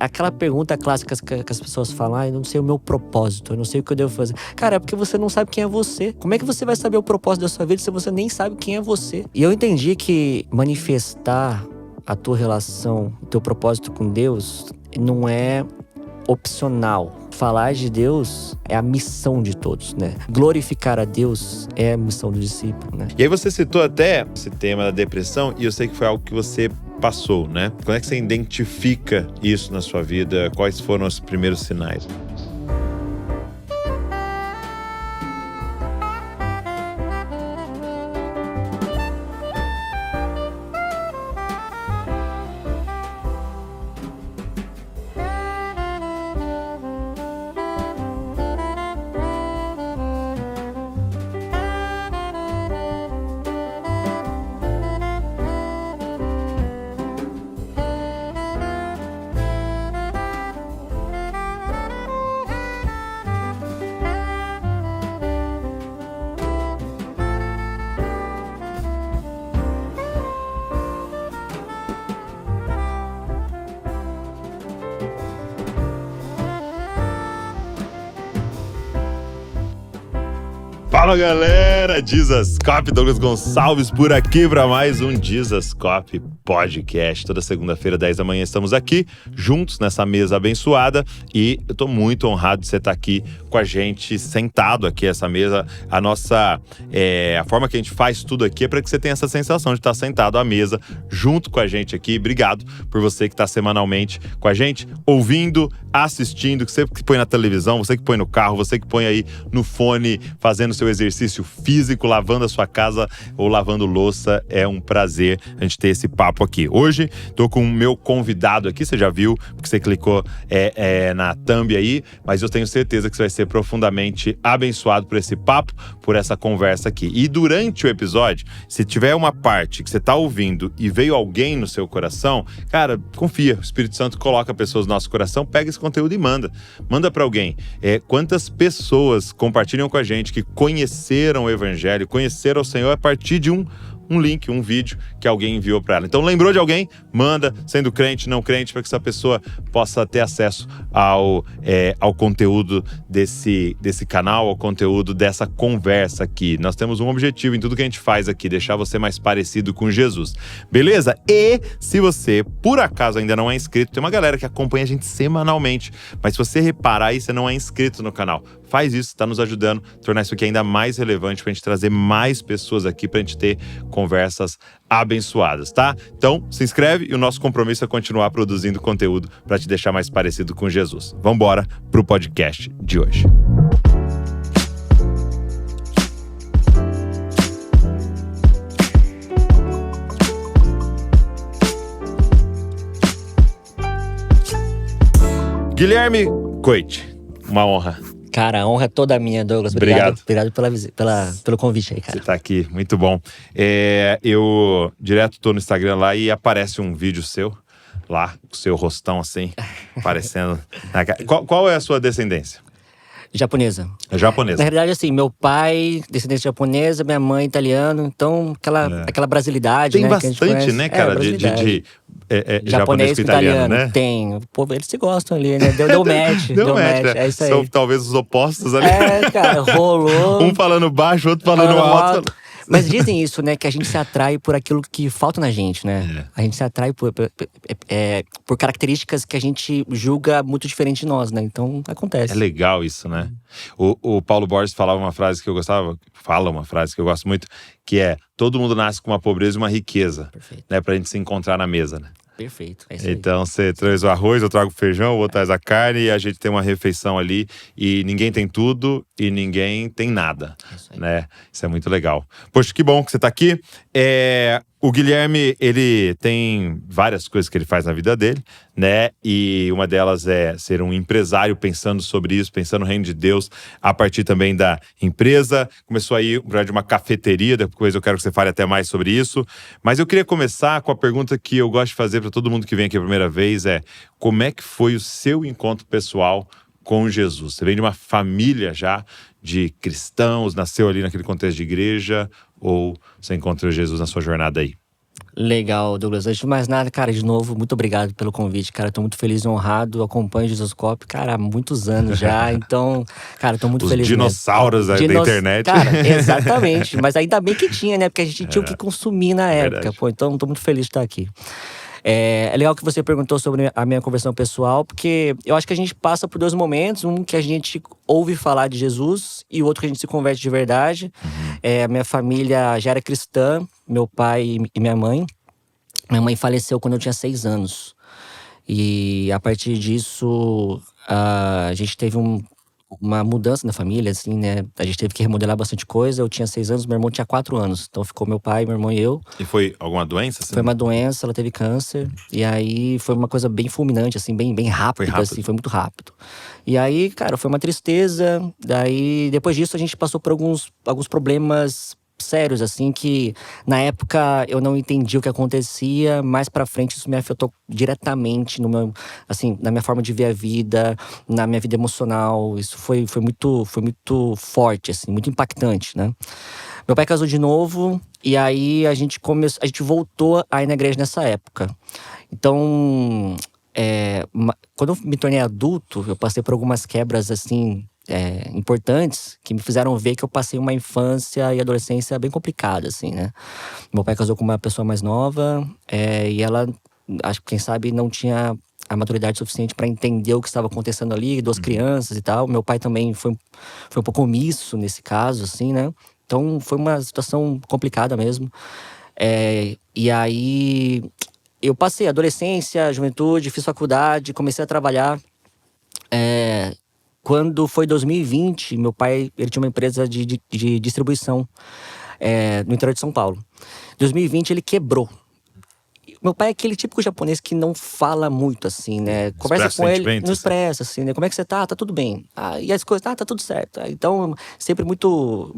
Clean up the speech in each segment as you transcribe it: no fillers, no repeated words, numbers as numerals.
Aquela pergunta clássica que as pessoas falam, eu não sei o meu propósito, eu não sei o que eu devo fazer. Cara, é porque você não sabe quem é você. Como é que você vai saber o propósito da sua vida se você nem sabe quem é você? E eu entendi que manifestar a tua relação, o teu propósito com Deus, não é opcional. Falar de Deus é a missão de todos, né? Glorificar a Deus é a missão do discípulo, né? E aí você citou até esse tema da depressão, e eu sei que foi algo que você passou, né? Quando é que você identifica isso na sua vida? Quais foram os primeiros sinais? Fala galera, Jesuscope, Douglas Gonçalves por aqui para mais um Jesuscope Podcast. Toda segunda-feira, 10 da manhã, estamos aqui juntos nessa mesa abençoada e eu tô muito honrado de você estar aqui com a gente, sentado aqui essa mesa. A forma que a gente faz tudo aqui é para que você tenha essa sensação de estar sentado à mesa junto com a gente aqui. Obrigado por você que está semanalmente com a gente, ouvindo, assistindo, que você que põe na televisão, você que põe no carro, você que põe aí no fone, fazendo seu exercício físico, lavando a sua casa ou lavando louça. É um prazer a gente ter esse papo aqui. Hoje, tô com o meu convidado aqui, você já viu, porque você clicou na thumb aí, mas eu tenho certeza que você vai ser profundamente abençoado por esse papo, por essa conversa aqui. E durante o episódio, se tiver uma parte que você tá ouvindo e veio alguém no seu coração, cara, confia, o Espírito Santo coloca pessoas no nosso coração, pega esse conteúdo e manda para alguém. Quantas pessoas compartilham com a gente que conheceram o Evangelho, conheceram o Senhor a partir de um link, um vídeo que alguém enviou para ela. Então, lembrou de alguém? Manda, sendo crente, não crente, para que essa pessoa possa ter acesso ao conteúdo desse canal, ao conteúdo dessa conversa aqui. Nós temos um objetivo em tudo que a gente faz aqui, deixar você mais parecido com Jesus. Beleza? E se você, por acaso, ainda não é inscrito, tem uma galera que acompanha a gente semanalmente, mas se você reparar aí, você não é inscrito no canal, faz isso, está nos ajudando a tornar isso aqui ainda mais relevante para a gente trazer mais pessoas aqui, para a gente ter conversas abençoadas, tá? Então, se inscreve e o nosso compromisso é continuar produzindo conteúdo para te deixar mais parecido com Jesus. Vamos embora pro podcast de hoje. Guilherme Coit, uma honra. Cara, a honra é toda minha, Douglas. Obrigado pelo convite aí, cara. Você tá aqui, muito bom. Eu direto tô no Instagram lá e aparece um vídeo seu lá, com o seu rostão assim, aparecendo. Qual é a sua descendência? Japonesa. É japonesa. Na realidade, assim, meu pai, descendência japonesa, minha mãe, italiano. Então, aquela brasilidade, tem né? bastante, né, cara, de japonês com italiano, né? Tem. Pô, eles se gostam ali, né? Deu match. Deu match. Né? É isso aí. São talvez os opostos ali. Cara, rolou. Um falando baixo, outro falando alto. Mas dizem isso, né? Que a gente se atrai por aquilo que falta na gente, né? A gente se atrai por características que a gente julga muito diferente de nós, né? Então, acontece. É legal isso, né? O Paulo Borges falava uma frase que eu gostava, fala uma frase que eu gosto muito, que é: todo mundo nasce com uma pobreza e uma riqueza. Perfeito. Né? Pra gente se encontrar na mesa, né? Perfeito, é isso aí. Então você traz o arroz, eu trago o feijão, o outro traz a carne e a gente tem uma refeição ali e ninguém tem tudo e ninguém tem nada, né? Isso é muito legal. Poxa, que bom que você tá aqui. O Guilherme, ele tem várias coisas que ele faz na vida dele, né? E uma delas é ser um empresário, pensando sobre isso, pensando no reino de Deus, a partir também da empresa. Começou aí de uma cafeteria, depois eu quero que você fale até mais sobre isso. Mas eu queria começar com a pergunta que eu gosto de fazer para todo mundo que vem aqui a primeira vez, como é que foi o seu encontro pessoal com Jesus? Você vem de uma família já de cristãos, nasceu ali naquele contexto de igreja, ou você encontrou Jesus na sua jornada aí? Legal, Douglas. Antes de mais nada, cara, de novo, muito obrigado pelo convite, cara. Tô muito feliz e honrado. Acompanho o Jesuscope, cara, há muitos anos já. Então, cara, tô muito Os feliz mesmo. dinossauros aí da internet. Cara, exatamente. Mas ainda bem que tinha, né? Porque a gente tinha o que consumir na época. verdade. Pô, então tô muito feliz de estar aqui. É legal que você perguntou sobre a minha conversão pessoal, porque eu acho que a gente passa por dois momentos. Um que a gente ouve falar de Jesus e o outro que a gente se converte de verdade. A minha família já era cristã, meu pai e minha mãe. Minha mãe faleceu quando eu tinha 6 anos. E a partir disso, a gente teve uma mudança na família, assim, né? A gente teve que remodelar bastante coisa. Eu tinha 6 anos, meu irmão tinha 4 anos. Então ficou meu pai, meu irmão e eu. E foi alguma doença? Assim? Foi uma doença, ela teve câncer. E aí foi uma coisa bem fulminante, assim, bem rápida, Foi rápido. assim, foi muito rápido. E aí, cara, foi uma tristeza. Daí, depois disso, a gente passou por alguns problemas sérios, assim, que na época eu não entendi o que acontecia. Mais pra frente, isso me afetou diretamente no meu, assim, na minha forma de ver a vida, na minha vida emocional. Isso foi muito forte, assim, muito impactante, né? Meu pai casou de novo e aí a gente voltou a ir na igreja nessa época. Então, quando eu me tornei adulto, eu passei por algumas quebras assim importantes que me fizeram ver que eu passei uma infância e adolescência bem complicada, assim, né? Meu pai casou com uma pessoa mais nova e ela, acho que quem sabe, não tinha a maturidade suficiente para entender o que estava acontecendo ali, 2 crianças e tal. Meu pai também foi um pouco omisso nesse caso, assim, né? Então, foi uma situação complicada mesmo. E aí, eu passei a adolescência, juventude, fiz faculdade, comecei a trabalhar. Quando foi 2020, meu pai ele tinha uma empresa de distribuição no interior de São Paulo. Em 2020, ele quebrou. Meu pai é aquele típico japonês que não fala muito, assim, né? Conversa com ele, não expressa, assim, né? Como é que você tá? Tá tudo bem. E as coisas, tá tudo certo. Então, sempre muito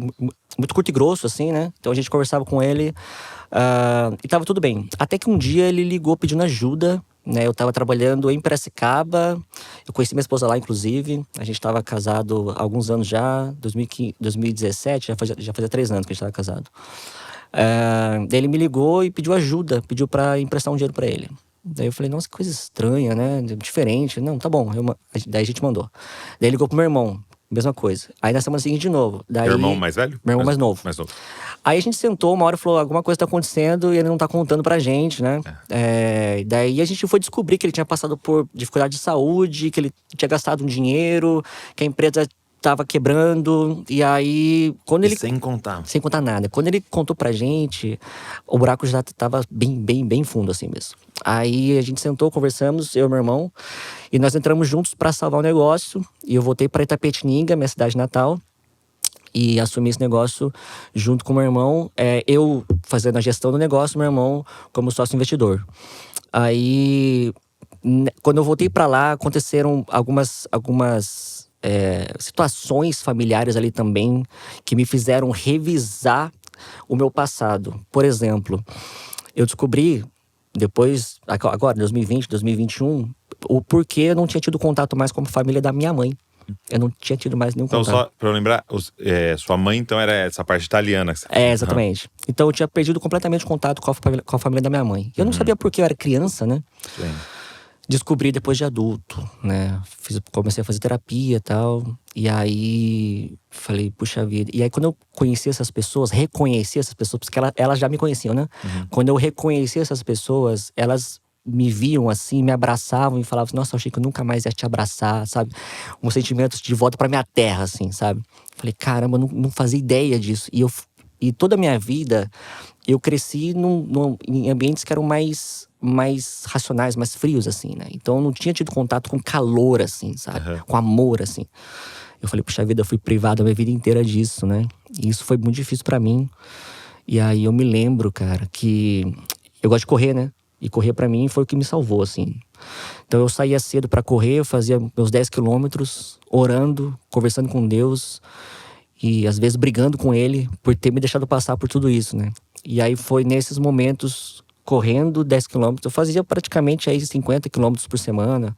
curto e grosso, assim, né? Então, a gente conversava com ele e tava tudo bem. Até que um dia ele ligou pedindo ajuda, né? Eu tava trabalhando em Piracicaba. Eu conheci minha esposa lá, inclusive. A gente tava casado há alguns anos já. 2017, já fazia 3 anos que a gente tava casado. Daí ele me ligou e pediu ajuda, pediu pra emprestar um dinheiro pra ele. Daí eu falei, nossa, que coisa estranha, né? Diferente. Não, tá bom. Daí a gente mandou. Daí ele ligou pro meu irmão, mesma coisa. Aí na semana seguinte de novo. Daí, Meu irmão mais velho? Meu irmão mais novo. Aí a gente sentou, uma hora falou, alguma coisa tá acontecendo e ele não tá contando pra gente, né? Daí a gente foi descobrir que ele tinha passado por dificuldade de saúde, que ele tinha gastado um dinheiro, que a empresa tava quebrando, e aí quando ele... Sem contar nada. Quando ele contou pra gente, o buraco já tava bem fundo, assim mesmo. Aí a gente sentou, conversamos, eu e meu irmão, e nós entramos juntos pra salvar o negócio. E eu voltei pra Itapetininga, minha cidade natal, e assumi esse negócio junto com meu irmão. Eu fazendo a gestão do negócio, meu irmão como sócio investidor. Aí, quando eu voltei pra lá, aconteceram algumas situações familiares ali também que me fizeram revisar o meu passado. Por exemplo, eu descobri depois, agora, 2020, 2021, o porquê eu não tinha tido contato mais com a família da minha mãe. Eu não tinha tido mais nenhum contato. Então, só pra eu lembrar, sua mãe então era essa parte italiana que você exatamente. Então eu tinha perdido completamente o contato com a família da minha mãe. Eu não sabia porque eu era criança, né? Sim. Descobri depois de adulto, né? Comecei a fazer terapia e tal. E aí, falei, puxa vida. E aí, quando eu conheci essas pessoas, reconheci essas pessoas, porque elas já me conheciam, né? Quando eu reconheci essas pessoas, elas me viam assim, me abraçavam e falavam, nossa, eu achei que eu nunca mais ia te abraçar, sabe? Um sentimento de volta pra minha terra, assim, sabe? Falei, caramba, eu não fazia ideia disso. E toda a minha vida, eu cresci em ambientes que eram mais racionais, mais frios, assim, né? Então eu não tinha tido contato com calor, assim, sabe? Com amor, assim. Eu falei, puxa vida, eu fui privado a minha vida inteira disso, né? E isso foi muito difícil pra mim. E aí eu me lembro, cara, que eu gosto de correr, né? E correr pra mim foi o que me salvou, assim. Então eu saía cedo pra correr, eu fazia meus 10 quilômetros, orando, conversando com Deus. E às vezes brigando com ele por ter me deixado passar por tudo isso, né? E aí foi nesses momentos, correndo 10 quilômetros, eu fazia praticamente aí 50 quilômetros por semana.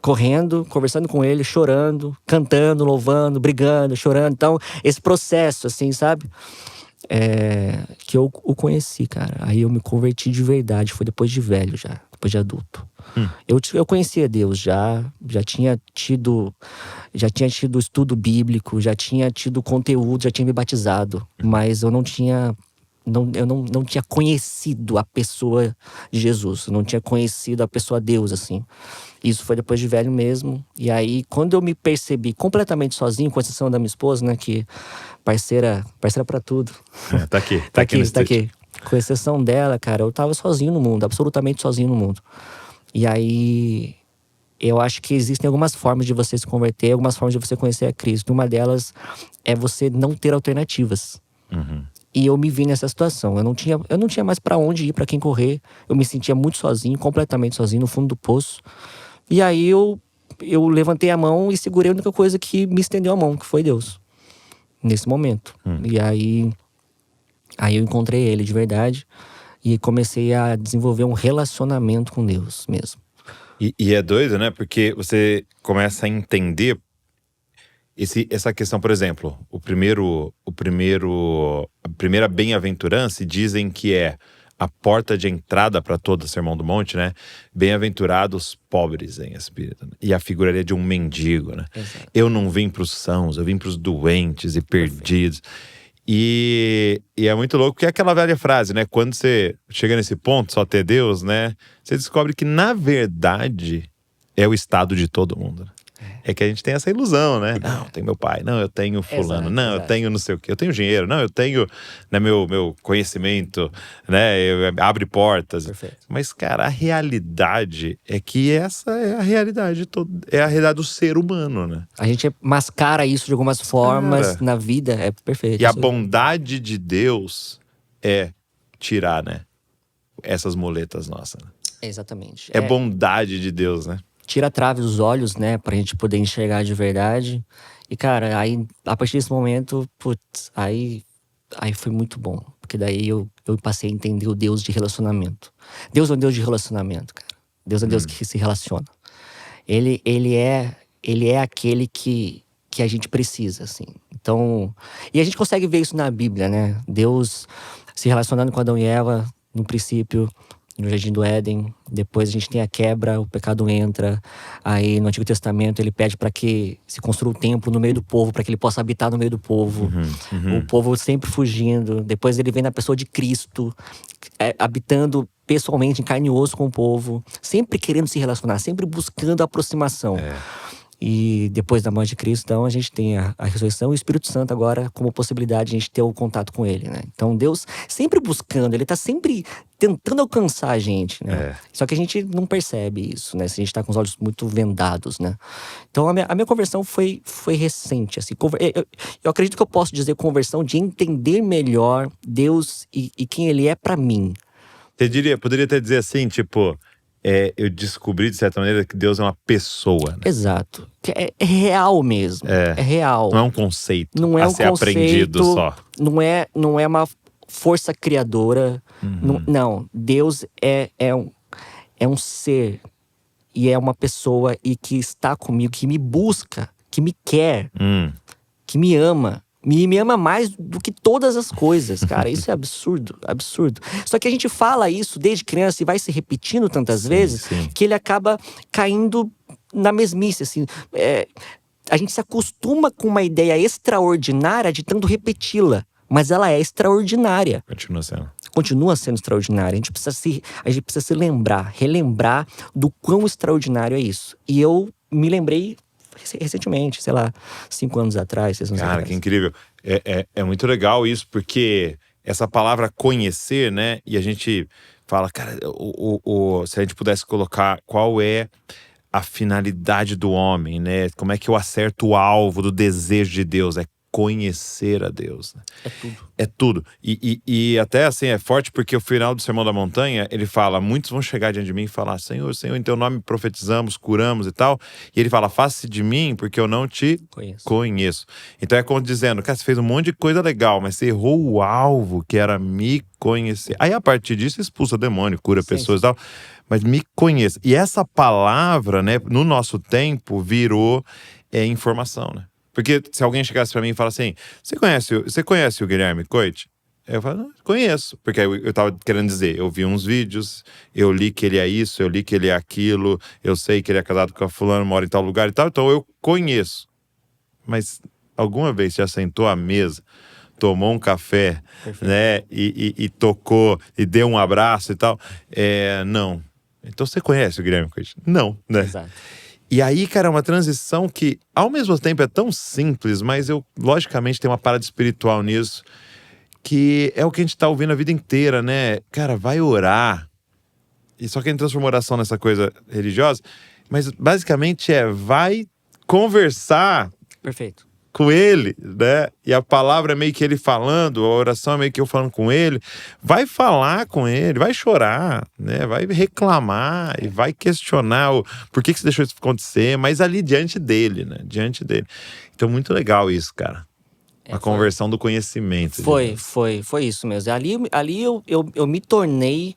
Correndo, conversando com ele, chorando, cantando, louvando, brigando, chorando. Então, esse processo, assim, sabe? que eu o conheci, cara. Aí eu me converti de verdade, foi depois de velho já, depois de adulto. Eu conhecia Deus já tinha tido estudo bíblico, já tinha tido conteúdo, já tinha me batizado, mas eu não tinha conhecido a pessoa de Jesus, eu não tinha conhecido a pessoa Deus, assim. Isso foi depois de velho mesmo. E aí, quando eu me percebi completamente sozinho, com exceção da minha esposa, né, que parceira pra tudo. Tá aqui, Tá aqui no aqui, tá estúdio. aqui. Com exceção dela, cara, eu tava sozinho no mundo, absolutamente sozinho no mundo. E aí, eu acho que existem algumas formas de você se converter, algumas formas de você conhecer a Cristo. Uma delas é você não ter alternativas. E eu me vi nessa situação. Eu não tinha mais pra onde ir, pra quem correr. Eu me sentia muito sozinho, completamente sozinho, no fundo do poço. E aí eu levantei a mão e segurei a única coisa que me estendeu a mão, que foi Deus. Nesse momento. E aí eu encontrei ele de verdade. E comecei a desenvolver um relacionamento com Deus mesmo. E é doido, né? Porque você começa a entender essa questão, por exemplo, a primeira bem-aventurança, dizem que é a porta de entrada para todo o Sermão do Monte, né? Bem-aventurados pobres em espírito. Né? E a figura ali é de um mendigo, né? Exato. Eu não vim para os sãos, eu vim para os doentes e perdidos. E é muito louco, porque é aquela velha frase, né? Quando você chega nesse ponto, só ter Deus, né? Você descobre que, na verdade, é o estado de todo mundo. Né? É que a gente tem essa ilusão, né? Não, eu tenho meu pai. Não, eu tenho fulano. Não, eu tenho não sei o quê. Eu tenho dinheiro. Não, eu tenho, né, meu conhecimento, né? Abre portas. Perfeito. Mas, cara, a realidade é que essa é a realidade é a realidade do ser humano, né? A gente mascara isso de algumas formas na vida. É perfeito. E a bondade de Deus é tirar, né? Essas muletas nossas. Né? Exatamente. É bondade de Deus, né? Tira a trave dos olhos, né? Pra gente poder enxergar de verdade. E, cara, aí, a partir desse momento, putz, aí foi muito bom. Porque daí eu passei a entender o Deus de relacionamento. Deus é um Deus de relacionamento, cara. Deus é um Deus que se relaciona. Ele é aquele que a gente precisa, assim. Então, e a gente consegue ver isso na Bíblia, né? Deus se relacionando com Adão e Eva, no princípio, no Jardim do Éden. Depois a gente tem a quebra, o pecado entra. Aí no Antigo Testamento ele pede para que se construa um templo no meio do povo, para que ele possa habitar no meio do povo. O povo sempre fugindo. Depois ele vem na pessoa de Cristo, habitando pessoalmente, em carne e osso com o povo. Sempre querendo se relacionar, sempre buscando aproximação. E depois da morte de Cristo, então, a gente tem a ressurreição e o Espírito Santo agora como possibilidade de a gente ter o contato com ele, né? Então Deus sempre buscando, ele tá sempre tentando alcançar a gente, né? Só que a gente não percebe isso, né? Se a gente tá com os olhos muito vendados, né? Então a minha conversão foi recente, assim. Eu acredito que eu posso dizer conversão de entender melhor Deus e quem ele é pra mim. Você poderia até dizer assim, tipo… eu descobri, de certa maneira, que Deus é uma pessoa. Né? Exato. É real mesmo. É real. Não é um conceito não é a um ser conceito, aprendido só. Não é uma força criadora. Não. Deus é um ser. E é uma pessoa e que está comigo, que me busca, que me quer, que me ama. Me ama mais do que todas as coisas, cara. Isso é absurdo, absurdo. Só que a gente fala isso desde criança e vai se repetindo tantas vezes que ele acaba caindo na mesmice, assim. A gente se acostuma com uma ideia extraordinária de tanto repeti-la. Mas ela é extraordinária. Continua sendo extraordinária. A gente precisa se relembrar do quão extraordinário é isso. E eu me lembrei recentemente, sei lá, 5 anos atrás, 6 anos atrás. Cara, que incrível. É muito legal isso, porque essa palavra conhecer, né? E a gente fala, cara, se a gente pudesse colocar qual é a finalidade do homem, né? Como é que eu acerto o alvo do desejo de Deus? É conhecer a Deus. Né? É tudo. É tudo. E até assim, é forte porque o final do Sermão da Montanha, ele fala, muitos vão chegar diante de mim e falar, Senhor, em teu nome profetizamos, curamos e tal. E ele fala, faça-se de mim porque eu não te conheço. Então é como dizendo, cara, você fez um monte de coisa legal, mas você errou o alvo, que era me conhecer. Aí a partir disso expulsa o demônio, cura pessoas e tal. Mas me conheça. E essa palavra, né, no nosso tempo, virou informação, né? Porque se alguém chegasse pra mim e falasse assim, você conhece o Guilherme Coit? Eu falo, não, conheço. Porque eu tava querendo dizer, eu vi uns vídeos, eu li que ele é isso, eu li que ele é aquilo, eu sei que ele é casado com a fulana, mora em tal lugar e tal, então eu conheço. Mas alguma vez já sentou à mesa, tomou um café, Perfeito. né, e tocou, e deu um abraço e tal? Não. Então você conhece o Guilherme Coit? Não, né? Exato. E aí, cara, é uma transição que, ao mesmo tempo, é tão simples, mas logicamente, tem uma parada espiritual nisso, que é o que a gente tá ouvindo a vida inteira, né? Cara, vai orar. E só que a gente transforma oração nessa coisa religiosa, mas basicamente vai conversar Perfeito. com ele, né? E a palavra é meio que ele falando, a oração é meio que eu falando com ele. Vai falar com ele, vai chorar, né? Vai reclamar e vai questionar por que você deixou isso acontecer, mas ali diante dele, né? Diante dele. Então, muito legal isso, cara. A conversão do conhecimento. Foi isso mesmo. Ali eu me tornei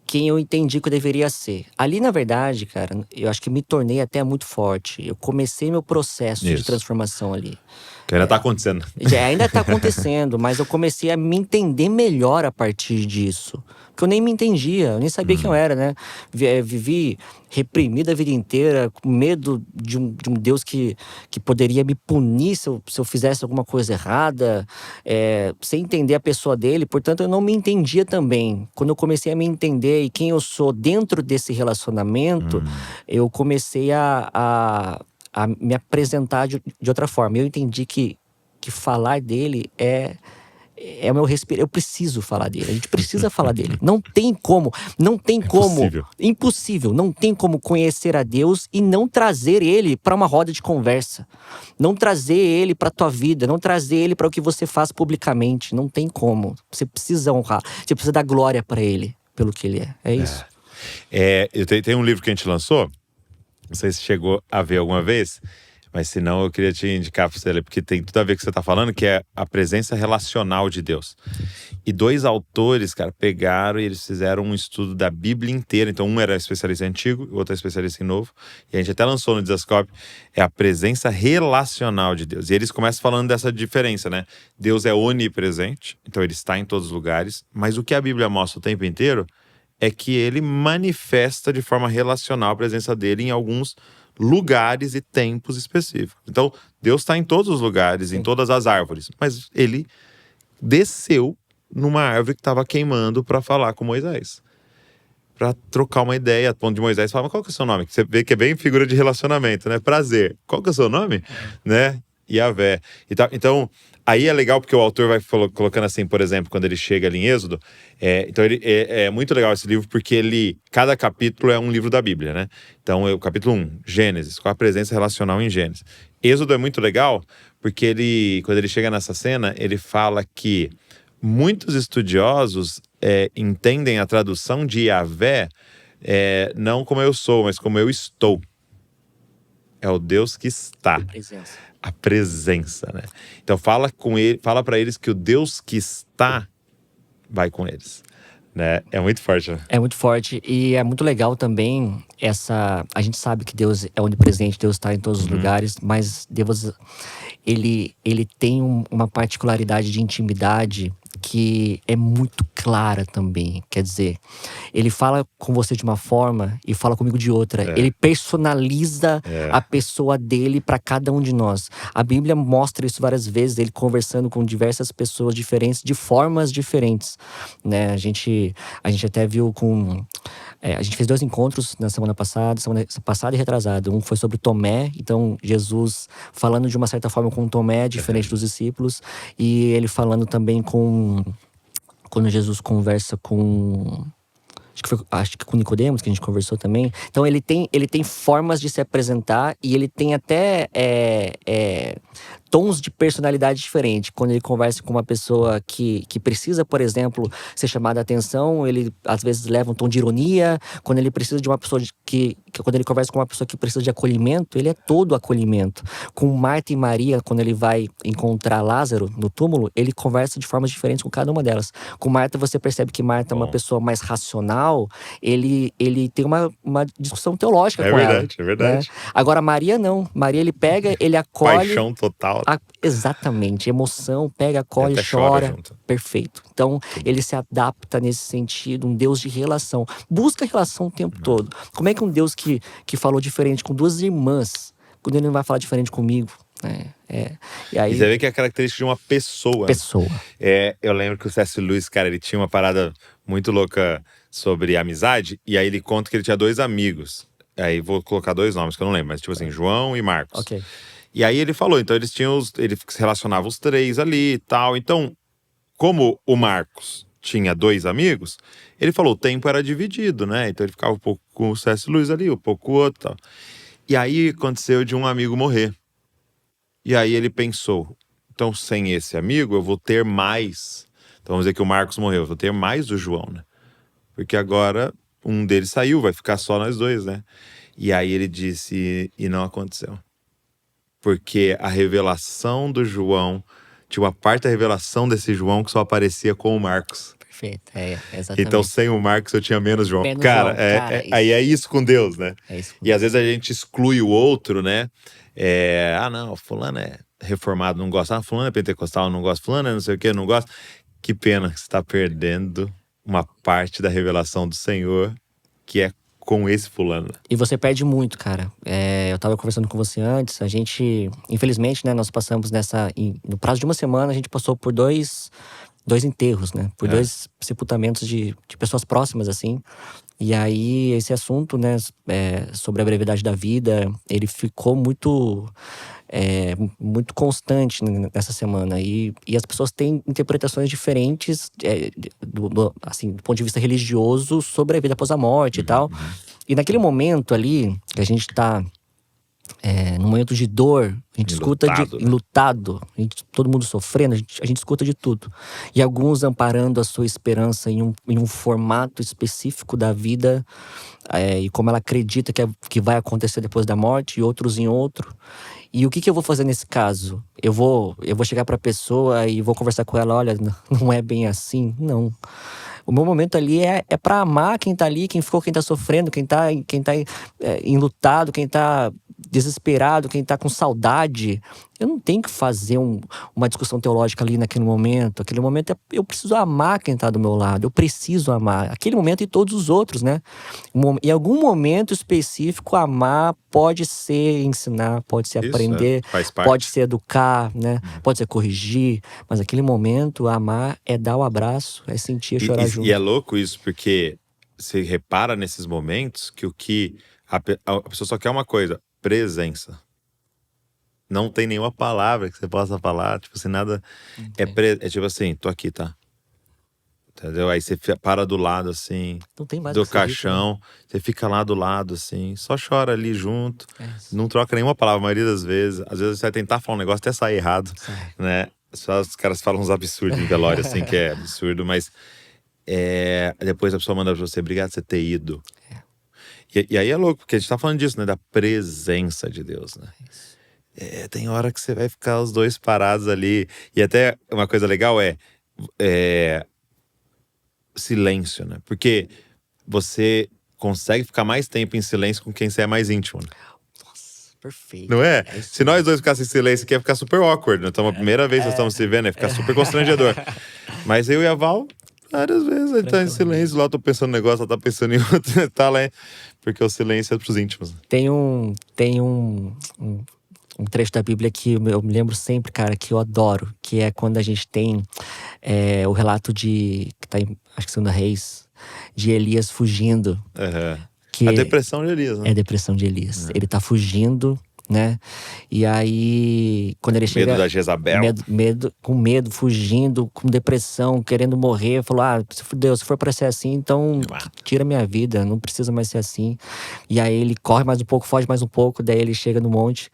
quem eu entendi que eu deveria ser. Ali, na verdade, cara, eu acho que me tornei até muito forte. Eu comecei meu processo de transformação ali. Que ainda tá acontecendo. Ainda tá acontecendo, mas eu comecei a me entender melhor a partir disso. Porque eu nem me entendia, eu nem sabia quem eu era, né? Vivi reprimido a vida inteira, com medo de um Deus que poderia me punir se eu fizesse alguma coisa errada, sem entender a pessoa dele. Portanto, eu não me entendia também. Quando eu comecei a me entender e quem eu sou dentro desse relacionamento, eu comecei a me apresentar de outra forma. Eu entendi que falar dele é o meu respiro. Eu preciso falar dele. A gente precisa falar dele. Não tem como. Impossível. Não tem como conhecer a Deus e não trazer ele para uma roda de conversa. Não trazer ele para tua vida. Não trazer ele para o que você faz publicamente. Não tem como. Você precisa honrar. Você precisa dar glória para ele pelo que ele é. É isso. Tem um livro que a gente lançou. Não sei se chegou a ver alguma vez, mas se não, eu queria te indicar pra você ler, porque tem tudo a ver com o que você tá falando, que é a presença relacional de Deus. E 2 autores, cara, pegaram e eles fizeram um estudo da Bíblia inteira. Então, um era especialista em antigo, o outro é especialista em novo. E a gente até lançou no Dizascope, é a presença relacional de Deus. E eles começam falando dessa diferença, né? Deus é onipresente, então ele está em todos os lugares. Mas o que a Bíblia mostra o tempo inteiro é que ele manifesta de forma relacional a presença dele em alguns lugares e tempos específicos. Então, Deus está em todos os lugares, em todas as árvores. Mas ele desceu numa árvore que estava queimando para falar com Moisés. Para trocar uma ideia, a ponto de Moisés falar, mas qual que é o seu nome? Você vê que é bem figura de relacionamento, né? Prazer. Qual que é o seu nome? Né? Yahvé. Então, aí é legal porque o autor vai colocando assim, por exemplo, quando ele chega ali em Êxodo. Então, é muito legal esse livro porque cada capítulo é um livro da Bíblia, né? Então, o capítulo 1, Gênesis, com a presença relacional em Gênesis. Êxodo é muito legal porque quando ele chega nessa cena, ele fala que muitos estudiosos entendem a tradução de Yahvé não como eu sou, mas como eu estou. É o Deus que está. A presença, né? Então fala para eles que o Deus que está vai com eles, né? É muito forte, né? É muito forte e é muito legal também a gente sabe que Deus é onipresente, Deus está em todos os lugares, mas Deus ele tem uma particularidade de intimidade que é muito clara também. Quer dizer, ele fala com você de uma forma e fala comigo de outra. Ele personaliza a pessoa dele para cada um de nós. A Bíblia mostra isso várias vezes, ele conversando com diversas pessoas diferentes, de formas diferentes, né? A gente até viu a gente fez 2 encontros na semana passada e retrasada. Um foi sobre Tomé, então Jesus falando de uma certa forma com Tomé, diferente dos discípulos. E ele falando também quando Jesus conversa com... Acho que com Nicodemos, que a gente conversou também. Então ele tem formas de se apresentar e ele tem até tons de personalidade diferentes. Quando ele conversa com uma pessoa que precisa, por exemplo, ser chamada a atenção, ele às vezes leva um tom de ironia. Quando ele precisa de uma pessoa quando ele conversa com uma pessoa que precisa de acolhimento, ele é todo acolhimento. Com Marta e Maria, quando ele vai encontrar Lázaro no túmulo, ele conversa de formas diferentes com cada uma delas. Com Marta, você percebe que Marta é uma pessoa mais racional, ele tem uma discussão teológica com ela. É verdade. Né? Agora, Maria não. Maria, ele pega, ele acolhe. Paixão total. Exatamente. Emoção, pega, acolhe, Até chora. junto. Perfeito. Então, ele se adapta nesse sentido, um Deus de relação. Busca relação o tempo todo. Como é que um Deus que falou diferente com duas irmãs, quando ele não vai falar diferente comigo? E aí, E você vê que é a característica de uma pessoa. pessoa. Eu lembro que o C.S. Lewis, cara, ele tinha uma parada muito louca sobre amizade. E aí ele conta que ele tinha 2 amigos. Aí vou colocar 2 nomes que eu não lembro, mas tipo assim, João e Marcos. Ok. E aí ele falou, então eles tinham ele se relacionava os 3 ali e tal. Então, como o Marcos tinha 2 amigos, ele falou, o tempo era dividido, né? Então ele ficava um pouco com o C.S. Lewis ali, um pouco com o outro e tal. E aí aconteceu de um amigo morrer. E aí ele pensou, então sem esse amigo eu vou ter mais. Então vamos dizer que o Marcos morreu, eu vou ter mais do João, né? Porque agora um deles saiu, vai ficar só nós 2, né? E aí ele disse, e não aconteceu. Porque a revelação do João, tinha uma parte da revelação desse João que só aparecia com o Marcos. Perfeito. Exatamente. Então sem o Marcos eu tinha menos João. Menos Cara, João, cara, aí é isso com Deus, né? É isso. E às vezes a gente exclui o outro, né? Não, fulano é reformado, não gosta. Fulano é pentecostal, não gosta. Fulano é não sei o que, não gosta. Que pena que você está perdendo uma parte da revelação do Senhor, que é com esse fulano. E você perde muito, cara. Eu tava conversando com você antes, a gente, infelizmente, né, nós passamos no prazo de uma semana, a gente passou por dois enterros, né? Por 2 sepultamentos de pessoas próximas, assim. E aí, esse assunto, né, sobre a brevidade da vida, ele ficou muito constante nessa semana. E as pessoas têm interpretações diferentes, assim, do ponto de vista religioso, sobre a vida após a morte e tal. E naquele momento ali, que a gente tá num momento de dor, a gente escuta enlutado, todo mundo sofrendo, a gente escuta de tudo. E alguns amparando a sua esperança em um formato específico da vida, e como ela acredita que vai acontecer depois da morte, e outros em outro. E o que eu vou fazer nesse caso? Eu vou chegar pra pessoa e vou conversar com ela, olha, não é bem assim, não. O meu momento ali é pra amar quem tá ali, quem tá sofrendo, quem tá enlutado, quem tá desesperado, quem tá com saudade. Eu não tenho que fazer uma discussão teológica ali naquele momento. Aquele momento eu preciso amar quem tá do meu lado. Eu preciso amar. Aquele momento e todos os outros, né? Em algum momento específico, amar pode ser ensinar, pode ser aprender, faz parte. pode ser educar, né? Pode ser corrigir. Mas aquele momento, amar é dar o abraço, é sentir, chorar junto. E é louco isso, porque você repara nesses momentos que a pessoa só quer uma coisa, presença. Não tem nenhuma palavra que você possa falar, tipo assim, nada. É tipo assim, tô aqui, tá? Entendeu? Aí você para do lado, assim, Não tem mais do o que ser dito, caixão, você fica lá do lado, assim, só chora ali junto, não troca nenhuma palavra, a maioria das vezes. Às vezes você vai tentar falar um negócio até sair errado, né? Só os caras falam uns absurdos em velório, assim, que é absurdo, mas depois a pessoa manda pra você, obrigado por você ter ido. E aí é louco, porque a gente tá falando disso, né? Da presença de Deus, né? Tem hora que você vai ficar os 2 parados ali. E até uma coisa legal silêncio, né? Porque você consegue ficar mais tempo em silêncio com quem você é mais íntimo, né? Nossa, perfeito. Não é? Se nós 2 ficassem em silêncio aqui, ia ficar super awkward, né? Então, a primeira vez que nós estamos se vendo, ia ficar super constrangedor. Mas eu e a Val, várias vezes, a gente tá em silêncio, lá eu tô pensando no negócio, ela tá pensando em outro, tá lá, porque o silêncio é pros íntimos. Tem um trecho da Bíblia que eu me lembro sempre, cara, que eu adoro, que é quando a gente tem o relato que tá em, acho que Segunda Reis, de Elias fugindo. A depressão de Elias, né? É a depressão de Elias. Ele tá fugindo, né? E aí, quando ele chega… Medo da Jezabel. Com medo, fugindo, com depressão, querendo morrer. Falou, Deus, se for pra ser assim, então tira minha vida, não precisa mais ser assim. E aí ele corre mais um pouco, foge mais um pouco, daí ele chega no monte.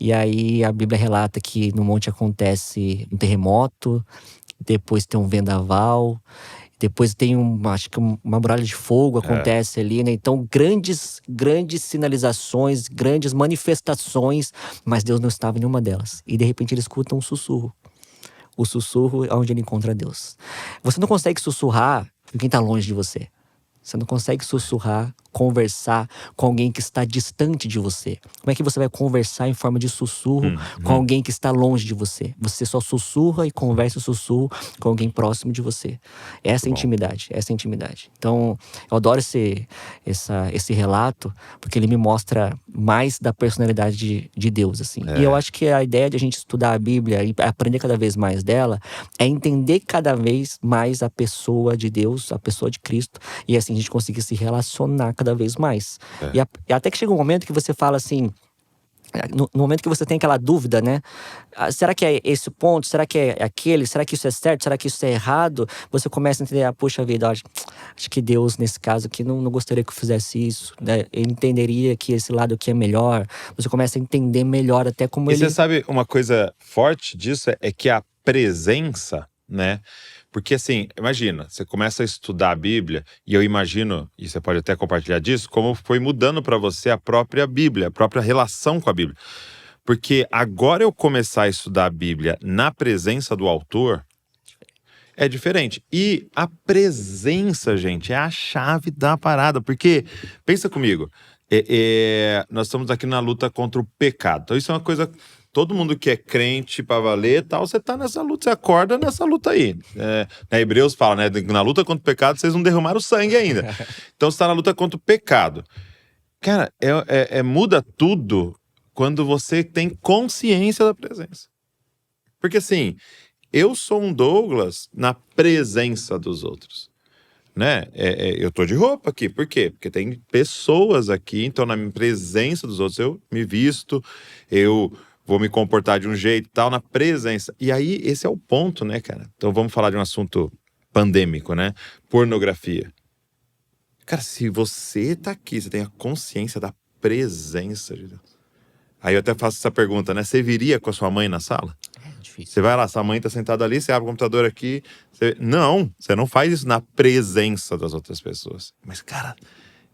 E aí a Bíblia relata que no monte acontece um terremoto, depois tem um vendaval… Depois tem acho que uma muralha de fogo acontece ali, né? Então, grandes sinalizações, grandes manifestações, mas Deus não estava em nenhuma delas. E de repente ele escuta um sussurro. O sussurro é onde ele encontra Deus. Você não consegue sussurrar com quem está longe de você. Você não consegue sussurrar conversar com alguém que está distante de você? Como é que você vai conversar em forma de sussurro com alguém que está longe de você? Você só sussurra e conversa sussurro com alguém próximo de você. Essa é intimidade, essa é intimidade. Então, eu adoro esse relato, porque ele me mostra mais da personalidade de Deus, assim. E eu acho que a ideia de a gente estudar a Bíblia e aprender cada vez mais dela é entender cada vez mais a pessoa de Deus, a pessoa de Cristo, e assim a gente conseguir se relacionar cada vez mais. E até que chega um momento que você fala assim, no momento que você tem aquela dúvida, né? Será que é esse o ponto? Será que é aquele? Será que isso é certo? Será que isso é errado? Você começa a entender, poxa vida, acho que Deus, nesse caso aqui, não gostaria que eu fizesse isso, né? Ele entenderia que esse lado aqui é melhor. Você começa a entender melhor até como E ele... você sabe, uma coisa forte disso é que a presença, né? Porque assim, imagina, você começa a estudar a Bíblia, e eu imagino, e você pode até compartilhar disso, como foi mudando para você a própria Bíblia, a própria relação com a Bíblia. Porque agora eu começar a estudar a Bíblia na presença do autor, é diferente. E a presença, gente, é a chave da parada. Porque, pensa comigo, nós estamos aqui na luta contra o pecado. Então isso é uma coisa... Todo mundo que é crente pra valer e tal, você tá nessa luta, você acorda nessa luta aí. Hebreus fala, né? Na luta contra o pecado, vocês não derramaram sangue ainda. Então você tá na luta contra o pecado. Cara, muda tudo quando você tem consciência da presença. Porque assim, eu sou um Douglas na presença dos outros. Né? Eu tô de roupa aqui, por quê? Porque tem pessoas aqui, então na minha presença dos outros eu me visto, eu vou me comportar de um jeito e tal, na presença. E aí, esse é o ponto, né, cara? Então vamos falar de um assunto pandêmico, né? Pornografia. Cara, se você tá aqui, você tem a consciência da presença de Deus. Aí eu até faço essa pergunta, né? Você viria com a sua mãe na sala? É difícil. Você vai lá, sua mãe tá sentada ali, você abre o computador aqui. Não, você não faz isso na presença das outras pessoas. Mas, cara,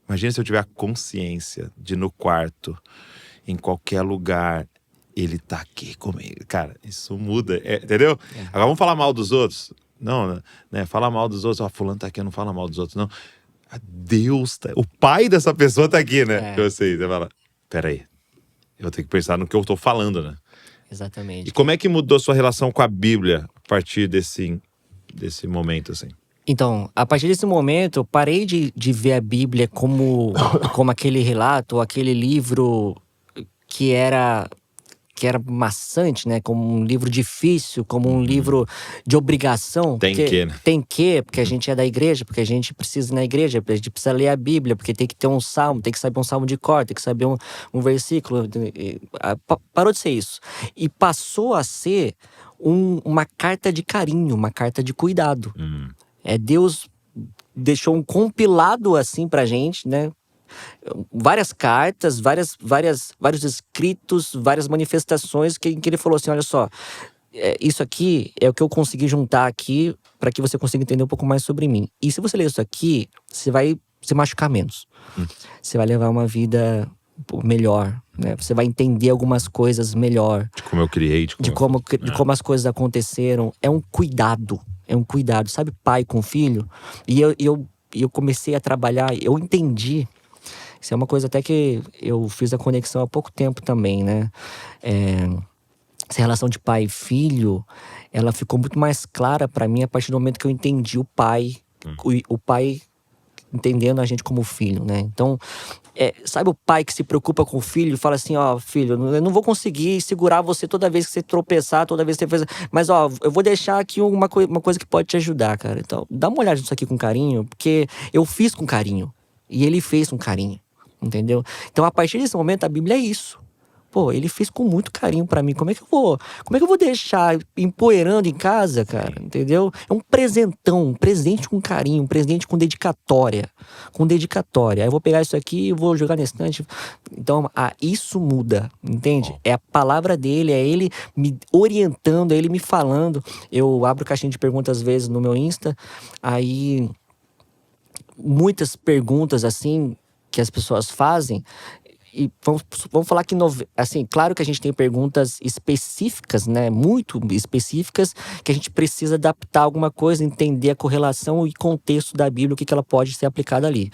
imagina se eu tiver a consciência de no quarto, em qualquer lugar, ele tá aqui comigo. Cara, isso muda, entendeu? Agora vamos falar mal dos outros? Não, né? Falar mal dos outros, fulano tá aqui, não fala mal dos outros, não. Deus tá... O pai dessa pessoa tá aqui, né? Você fala, peraí, eu vou ter que pensar no que eu tô falando, né? Exatamente. E como é que mudou sua relação com a Bíblia a partir desse momento, assim? Então, a partir desse momento, eu parei de ver a Bíblia como aquele relato, aquele livro que era maçante, né? Como um livro difícil, como um livro de obrigação. Tem que, né? Tem que, porque a gente é da igreja, porque a gente precisa ir na igreja, a gente precisa ler a Bíblia, porque tem que ter um salmo, tem que saber um salmo de cor, tem que saber um versículo. Parou de ser isso. E passou a ser uma carta de carinho, uma carta de cuidado. Deus deixou um compilado assim pra gente, né? Várias cartas, vários escritos, várias manifestações que ele falou assim, olha só, isso aqui é o que eu consegui juntar aqui para que você consiga entender um pouco mais sobre mim. E se você ler isso aqui, você vai se machucar menos. Você vai levar uma vida melhor, né? Você vai entender algumas coisas melhor. De como eu criei, de como as coisas aconteceram. É um cuidado, sabe, pai com filho? E eu comecei a trabalhar, eu entendi. Isso é uma coisa até que eu fiz a conexão há pouco tempo também, né? Essa relação de pai e filho, ela ficou muito mais clara pra mim a partir do momento que eu entendi o pai. O pai entendendo a gente como filho, né? Então, sabe o pai que se preocupa com o filho e fala assim, ó, filho, eu não vou conseguir segurar você toda vez que você tropeçar, toda vez que você fez... Mas, ó, eu vou deixar aqui uma coisa que pode te ajudar, cara. Então, dá uma olhada nisso aqui com carinho, porque eu fiz com carinho. E ele fez com carinho. Entendeu? Então, a partir desse momento, a Bíblia é isso. Pô, ele fez com muito carinho pra mim. Como é que eu vou deixar empoeirando em casa, cara? Entendeu? É um presentão, um presente com carinho, um presente com dedicatória. Aí eu vou pegar isso aqui e vou jogar na estante. Então, isso muda, entende? É a palavra dele, é ele me orientando, é ele me falando. Eu abro caixinha de perguntas às vezes no meu Insta, aí muitas perguntas assim que as pessoas fazem, e vamos falar que, assim, claro que a gente tem perguntas específicas, né, muito específicas, que a gente precisa adaptar alguma coisa, entender a correlação e contexto da Bíblia, o que ela pode ser aplicada ali.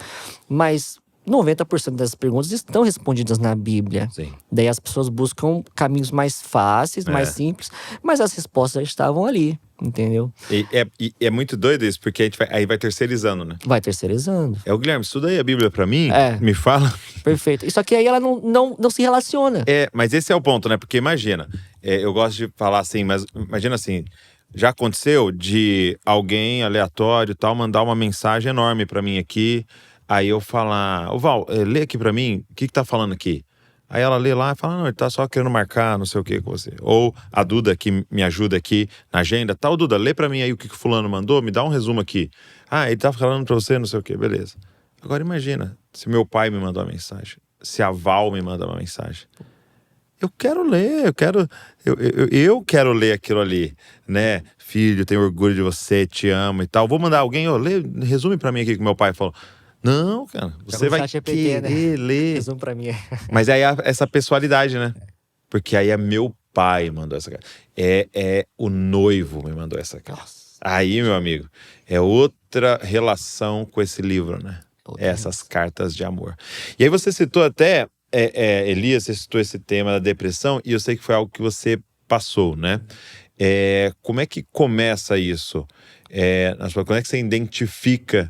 Mas 90% das perguntas estão respondidas na Bíblia. Sim. Daí as pessoas buscam caminhos mais fáceis, mais simples, mas as respostas já estavam ali, entendeu? E é muito doido isso, porque a gente aí vai terceirizando, né? Vai terceirizando. O Guilherme, estuda aí a Bíblia pra mim, É. me fala. Perfeito. Só que aí ela não se relaciona. Mas esse é o ponto, né? Porque imagina, eu gosto de falar assim, mas imagina assim, já aconteceu de alguém aleatório e tal mandar uma mensagem enorme pra mim aqui, aí eu falar, ô Val, lê aqui pra mim, o que tá falando aqui? Aí ela lê lá e fala, não, ele tá só querendo marcar não sei o que com você. Ou a Duda que me ajuda aqui na agenda, tal, Duda, lê pra mim aí o que o fulano mandou, me dá um resumo aqui. Ah, ele tá falando pra você não sei o que, beleza. Agora imagina, se meu pai me mandou uma mensagem, se a Val me manda uma mensagem. Eu quero ler, eu quero ler aquilo ali, né? Filho, tenho orgulho de você, te amo e tal. Vou mandar alguém, lê, resume pra mim aqui o que meu pai falou. Não, cara, você vai querer ler. Resume pra mim. Mas aí essa pessoalidade, né? Porque aí é meu pai mandou essa carta. O noivo me mandou essa carta. Nossa. Aí, meu amigo, é outra relação com esse livro, né? Essas cartas de amor. E aí você citou até, Elias, você citou esse tema da depressão, e eu sei que foi algo que você passou, né? Como é que começa isso? Como é que você identifica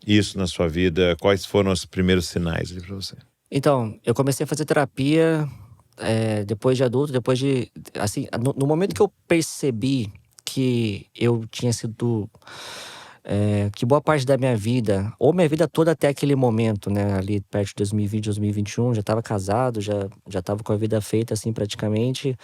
isso na sua vida? Quais foram os primeiros sinais ali pra você? Então, eu comecei a fazer terapia depois de adulto, assim, no momento que eu percebi que eu tinha sido, que boa parte da minha vida, ou minha vida toda até aquele momento, né, ali perto de 2020, 2021, já estava casado, já estava com a vida feita, assim, praticamente,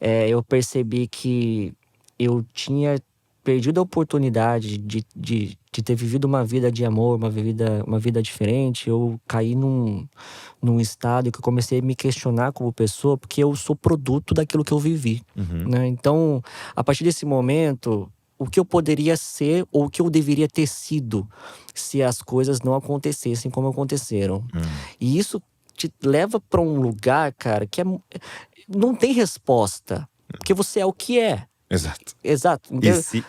eu percebi que eu tinha perdido a oportunidade de ter vivido uma vida de amor, uma vida diferente. Eu caí num estado que eu comecei a me questionar como pessoa, porque eu sou produto daquilo que eu vivi, né? Então, a partir desse momento, o que eu poderia ser ou o que eu deveria ter sido se as coisas não acontecessem como aconteceram. E isso te leva para um lugar, cara, que não tem resposta, porque você é o que é. Exato.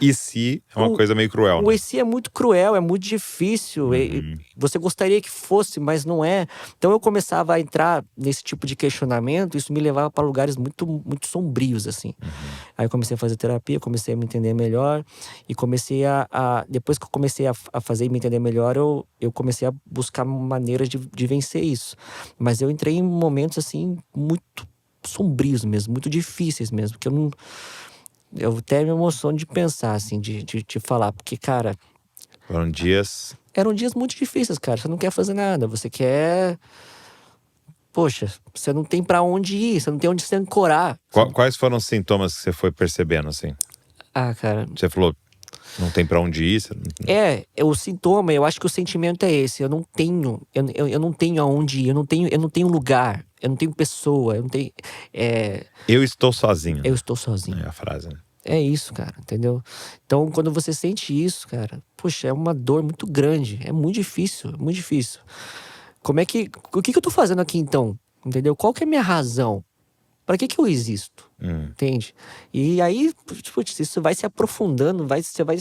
E se é uma coisa meio cruel, né? O e se é muito cruel, é muito difícil. Você gostaria que fosse, mas não é. Então eu começava a entrar nesse tipo de questionamento, isso me levava para lugares muito, muito sombrios, assim. Aí eu comecei a fazer terapia, comecei a me entender melhor. E comecei depois que eu comecei a fazer e me entender melhor, eu comecei a buscar maneiras de vencer isso. Mas eu entrei em momentos, assim, muito sombrios mesmo, muito difíceis mesmo, que eu até me emociono de pensar, assim, de falar. Porque, cara… Eram dias muito difíceis, cara. Você não quer fazer nada. Você quer… Poxa, você não tem pra onde ir. Você não tem onde se ancorar. Quais foram os sintomas que você foi percebendo, assim? Ah, cara… Você falou, não tem pra onde ir? O sintoma, eu acho que o sentimento é esse. Eu não tenho… Eu não tenho aonde ir. Eu não tenho lugar. Eu não tenho pessoa. Eu não tenho… Eu estou sozinho. Eu estou sozinho. É a frase, né? É isso, cara, entendeu? Então, quando você sente isso, cara, poxa, é uma dor muito grande. É muito difícil, muito difícil. O que eu tô fazendo aqui, então? Entendeu? Qual que é a minha razão? Pra que eu existo? Entende? E aí, putz, isso vai se aprofundando, você vai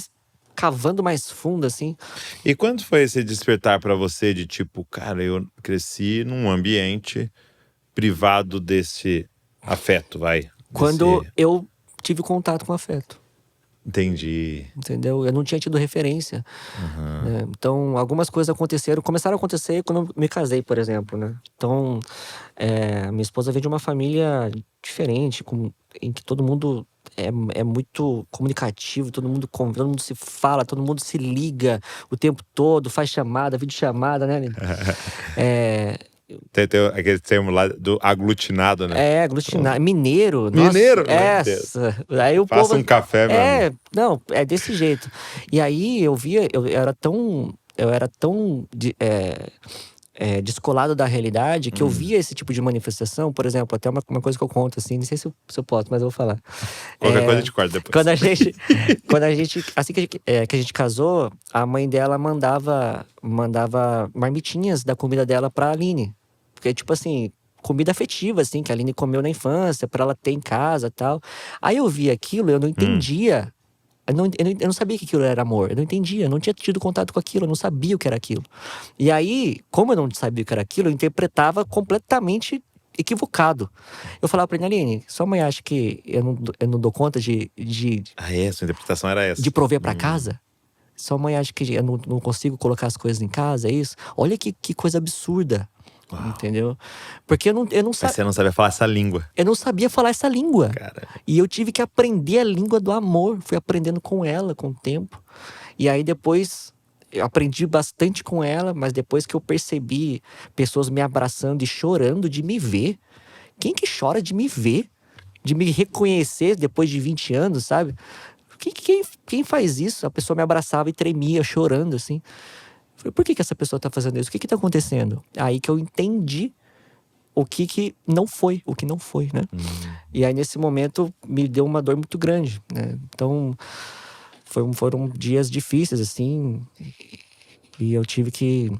cavando mais fundo, assim. E quando foi esse despertar pra você de tipo, cara, eu cresci num ambiente privado desse afeto, Quando eu tive contato com afeto. Entendi. Entendeu? Eu não tinha tido referência. Né? Então, algumas coisas começaram a acontecer quando eu me casei, por exemplo, né? Então, minha esposa veio de uma família diferente, em que todo mundo é muito comunicativo, todo mundo se fala, todo mundo se liga o tempo todo, faz chamada, videochamada, né? Tem aquele termo lá do aglutinado, né? Aglutinado. Mineiro. Mineiro? Nossa, aí o Faça povo… um café, meu amigo. Não, é desse jeito. E aí eu era tão descolado da realidade que eu via esse tipo de manifestação. Por exemplo, até uma coisa que eu conto, assim, não sei se eu posso, mas eu vou falar. Qualquer coisa a gente corta depois. Quando a gente assim que a gente casou, a mãe dela mandava marmitinhas da comida dela pra Aline. Porque, tipo assim, comida afetiva, assim, que a Aline comeu na infância, pra ela ter em casa e tal. Aí eu vi aquilo e eu não entendia Eu não sabia que aquilo era amor. Eu não entendia, eu não tinha tido contato com aquilo, eu não sabia o que era aquilo. E aí, como eu não sabia o que era aquilo, eu interpretava completamente equivocado. Eu falava pra ele, Aline, sua mãe acha que eu não dou conta Ah, é? Sua interpretação era essa. de prover pra casa? Sua mãe acha que eu não consigo colocar as coisas em casa, é isso? Olha que coisa absurda. Uau. Entendeu? Porque eu não Mas você não sabia falar essa língua. eu não sabia falar essa língua. Cara. E eu tive que aprender a língua do amor. Fui aprendendo com ela, com o tempo. E aí depois, eu aprendi bastante com ela. Mas depois que eu percebi pessoas me abraçando e chorando de me ver. Quem que chora de me ver? De me reconhecer depois de 20 anos, sabe? Quem faz isso? A pessoa me abraçava e tremia, chorando, assim. Falei, por que essa pessoa tá fazendo isso? O que tá acontecendo? Aí que eu entendi o que não foi, né? E aí, nesse momento, me deu uma dor muito grande, né? Então, foram dias difíceis, assim. E eu tive que...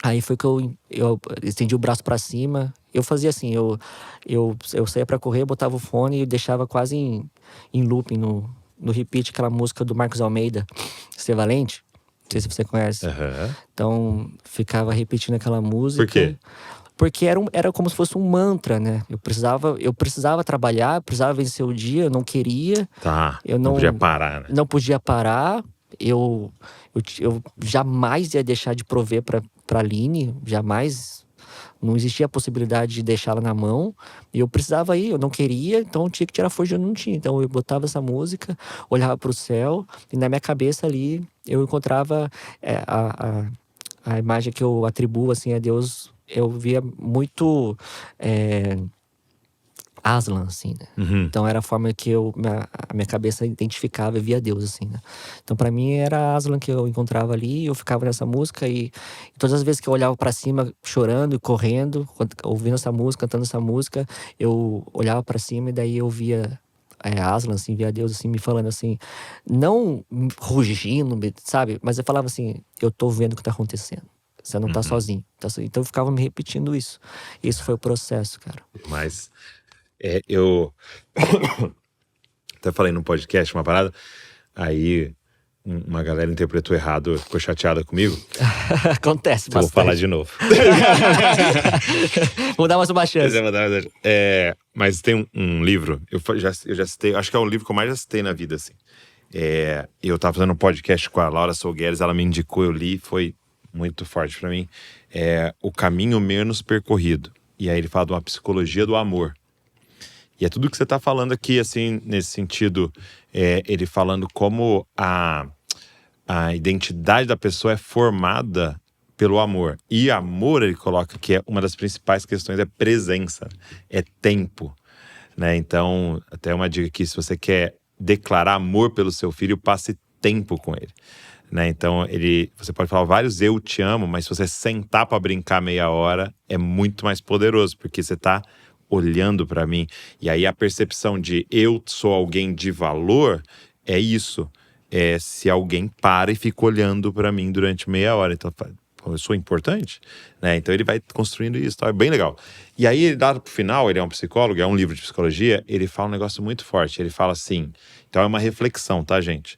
Aí foi que eu estendi o braço pra cima. Eu fazia assim, eu saía pra correr, botava o fone e deixava quase em looping, no repeat, aquela música do Marcos Almeida, Ser Valente. Não sei se você conhece. Aham. Então, ficava repetindo aquela música. Por quê? Porque era como se fosse um mantra, né? Eu precisava trabalhar, eu precisava vencer o dia, eu não queria. Tá. Eu não podia parar, né? Não podia parar. Eu jamais ia deixar de prover pra Aline, jamais. Não existia a possibilidade de deixá-la na mão. E eu precisava ir, eu não queria, então eu tinha que tirar força, eu não tinha. Então eu botava essa música, olhava pro céu, e na minha cabeça ali eu encontrava a imagem que eu atribuo assim, a Deus. Eu via muito Aslan, assim, né? Uhum. Então era a forma que a minha cabeça identificava e via Deus, assim, né? Então pra mim era Aslan que eu encontrava ali, eu ficava nessa música e todas as vezes que eu olhava pra cima, chorando e correndo, ouvindo essa música, cantando essa música, eu olhava pra cima e daí eu via Aslan, assim, via Deus, assim, me falando assim, não rugindo, sabe? Mas eu falava assim, eu tô vendo o que tá acontecendo. Você não tá sozinho. Então eu ficava me repetindo isso. Isso foi o processo, cara. Mas eu até falei num podcast uma parada, aí uma galera interpretou errado, ficou chateada comigo. Acontece Então bastante. vou falar de novo. Vou dar mais uma chance. Mas tem um livro, eu já citei, acho que é o livro que eu mais já citei na vida, assim. Eu tava fazendo um podcast com a Laura Solgueres, ela me indicou, eu li, foi muito forte pra mim. O Caminho Menos Percorrido. E aí ele fala de uma psicologia do amor. E é tudo que você tá falando aqui, assim, nesse sentido, ele falando como a identidade da pessoa é formada pelo amor. E amor, ele coloca que uma das principais questões é presença, é tempo, né? Então, até uma dica aqui, se você quer declarar amor pelo seu filho, passe tempo com ele, né? Então, você pode falar vários eu te amo, mas se você sentar para brincar meia hora, é muito mais poderoso, porque você tá olhando para mim. E aí a percepção de eu sou alguém de valor é isso. Se alguém para e fica olhando para mim durante meia hora. Então, eu sou importante, né? Então ele vai construindo isso, tá? É bem legal. E aí, dado pro final, ele é um psicólogo, é um livro de psicologia, ele fala um negócio muito forte. Ele fala assim, então é uma reflexão, tá, gente?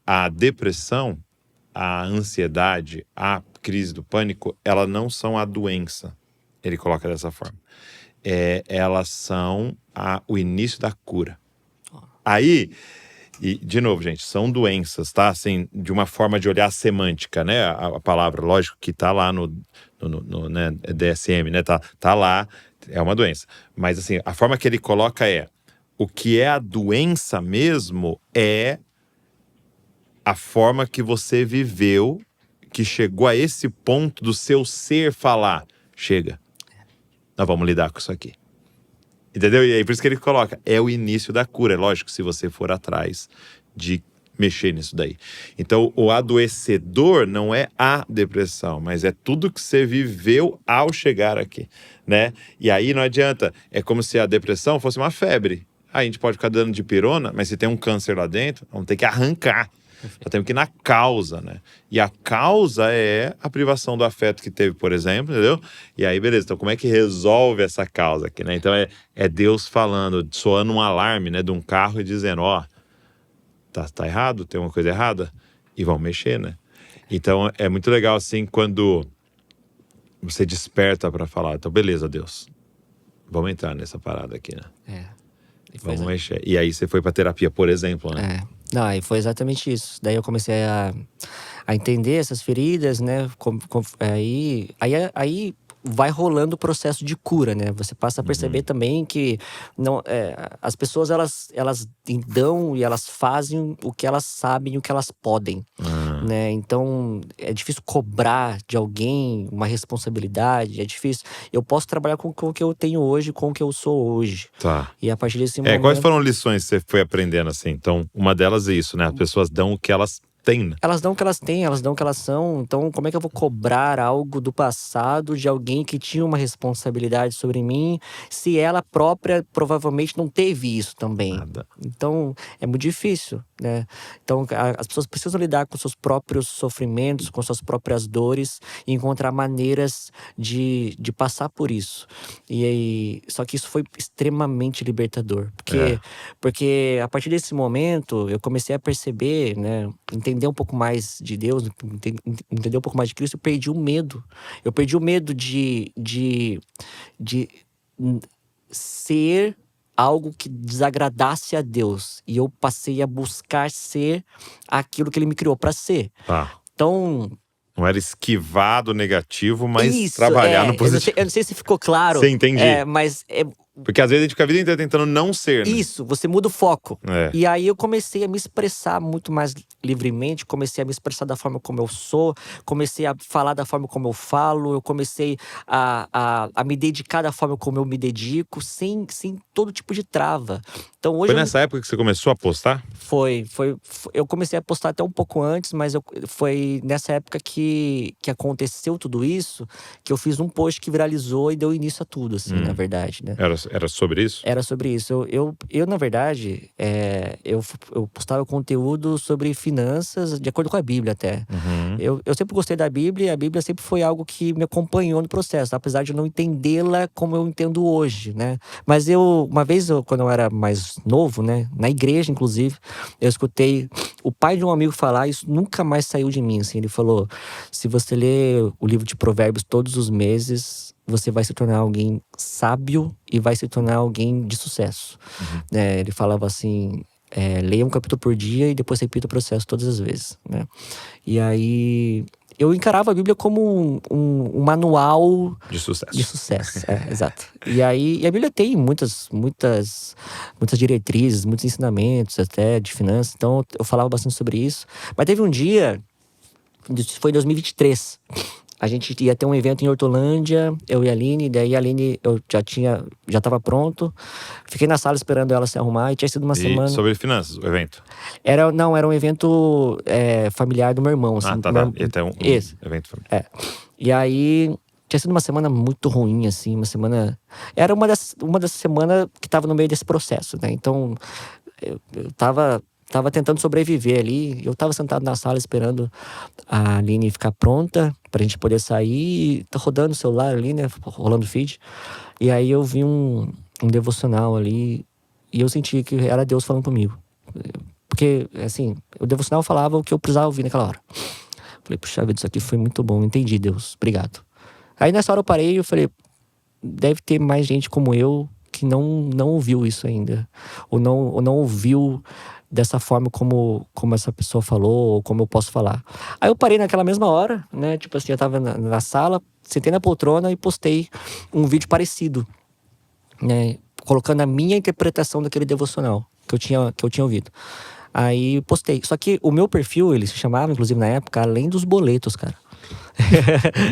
A depressão, a ansiedade, a crise do pânico, elas não são a doença. Ele coloca dessa forma. Elas são o início da cura. Aí, e de novo, gente, são doenças, tá? Assim, de uma forma de olhar semântica, né? A palavra, lógico que tá lá no né, DSM, né? Tá lá, é uma doença. Mas assim, a forma que ele coloca o que é a doença mesmo é a forma que você viveu, que chegou a esse ponto do seu ser falar, chega. Nós vamos lidar com isso aqui. Entendeu? E aí por isso que ele coloca, é o início da cura. É lógico, se você for atrás de mexer nisso daí. Então, o adoecedor não é a depressão, mas é tudo que você viveu ao chegar aqui, né? E aí não adianta, é como se a depressão fosse uma febre. Aí a gente pode ficar dando dipirona, mas se tem um câncer lá dentro, vamos ter que arrancar. Nós temos que ir na causa, né? E a causa é a privação do afeto que teve, por exemplo, entendeu? E aí, beleza, então como é que resolve essa causa aqui, né? Então é Deus falando, soando um alarme, né, de um carro e dizendo, tá errado, tem uma coisa errada, e vão mexer, né? Então é muito legal assim quando você desperta pra falar, então beleza, Deus, vamos entrar nessa parada aqui, né? Vamos mexer. E aí você foi pra terapia, por exemplo, né? Não, aí foi exatamente isso. Daí eu comecei a entender essas feridas, né? Aí vai rolando o processo de cura, né? Você passa a perceber também que não, as pessoas, elas dão e elas fazem o que elas sabem e o que elas podem, né? Então, é difícil cobrar de alguém uma responsabilidade, é difícil. Eu posso trabalhar com o que eu tenho hoje, com o que eu sou hoje. Tá. E a partir desse momento… Quais foram lições que você foi aprendendo assim? Então, uma delas é isso, né? As pessoas dão o que elas têm, né? Elas dão o que elas têm, elas dão o que elas são. Então, como é que eu vou cobrar algo do passado de alguém que tinha uma responsabilidade sobre mim, se ela própria provavelmente não teve isso também? Nada. Então, é muito difícil, né? Então, as pessoas precisam lidar com seus próprios sofrimentos, com suas próprias dores e encontrar maneiras de passar por isso. E aí, só que isso foi extremamente libertador. Porque a partir desse momento, eu comecei a perceber, né? Entender um pouco mais de Deus, entender um pouco mais de Cristo, eu perdi o medo. Eu perdi o medo de ser algo que desagradasse a Deus. E eu passei a buscar ser aquilo que Ele me criou para ser. Tá. Então… Não era esquivar do negativo, mas isso, trabalhar no positivo. Eu não sei se ficou claro. Você entendi. Mas… Porque às vezes a gente fica a vida inteira tentando não ser, né? Isso, você muda o foco. É. E aí eu comecei a me expressar muito mais livremente, comecei a me expressar da forma como eu sou, comecei a falar da forma como eu falo, eu comecei a me dedicar da forma como eu me dedico, sem todo tipo de trava. Então hoje Foi nessa época que você começou a postar? Foi. Eu comecei a postar até um pouco antes, mas foi nessa época que aconteceu tudo isso, que eu fiz um post que viralizou e deu início a tudo, assim, na verdade, né? Era sobre isso? Era sobre isso. Eu na verdade, eu postava conteúdo sobre finanças, de acordo com a Bíblia até. Eu sempre gostei da Bíblia, e a Bíblia sempre foi algo que me acompanhou no processo, apesar de eu não entendê-la como eu entendo hoje, né? Mas uma vez, quando eu era mais novo, né? Na igreja, inclusive, eu escutei o pai de um amigo falar, isso nunca mais saiu de mim, assim. Ele falou, se você ler o livro de Provérbios todos os meses, você vai se tornar alguém sábio e vai se tornar alguém de sucesso. Ele falava assim, leia um capítulo por dia e depois repita o processo todas as vezes, né? E aí eu encarava a Bíblia como um manual de sucesso. De sucesso, exato. E aí, a Bíblia tem muitas diretrizes, muitos ensinamentos até de finanças. Então eu falava bastante sobre isso. Mas teve um dia, foi em 2023. A gente ia ter um evento em Hortolândia, eu e a Aline. Daí a Aline, eu já tava pronto. Fiquei na sala esperando ela se arrumar. E tinha sido uma semana… Sobre finanças, o evento? Era um evento familiar do meu irmão. Assim, Tá. Esse é um evento familiar. E aí… Tinha sido uma semana muito ruim, assim, uma semana… Era uma das semanas que tava no meio desse processo, né? Então, eu tava tentando sobreviver ali. Eu tava sentado na sala esperando a Aline ficar pronta pra gente poder sair. Tá rodando o celular ali, né? Rolando o feed. E aí eu vi um devocional ali. E eu senti que era Deus falando comigo. Porque, assim, o devocional falava o que eu precisava ouvir naquela hora. Falei, puxa vida, isso aqui foi muito bom. Entendi, Deus. Obrigado. Aí nessa hora eu parei e eu falei, deve ter mais gente como eu que não ouviu isso ainda. Ou não ouviu dessa forma como essa pessoa falou, ou como eu posso falar. Aí eu parei naquela mesma hora, né? Tipo assim, eu tava na sala, sentei na poltrona e postei um vídeo parecido, né? Colocando a minha interpretação daquele devocional que eu tinha ouvido. Aí postei. Só que o meu perfil, ele se chamava, inclusive na época, Além dos Boletos, cara.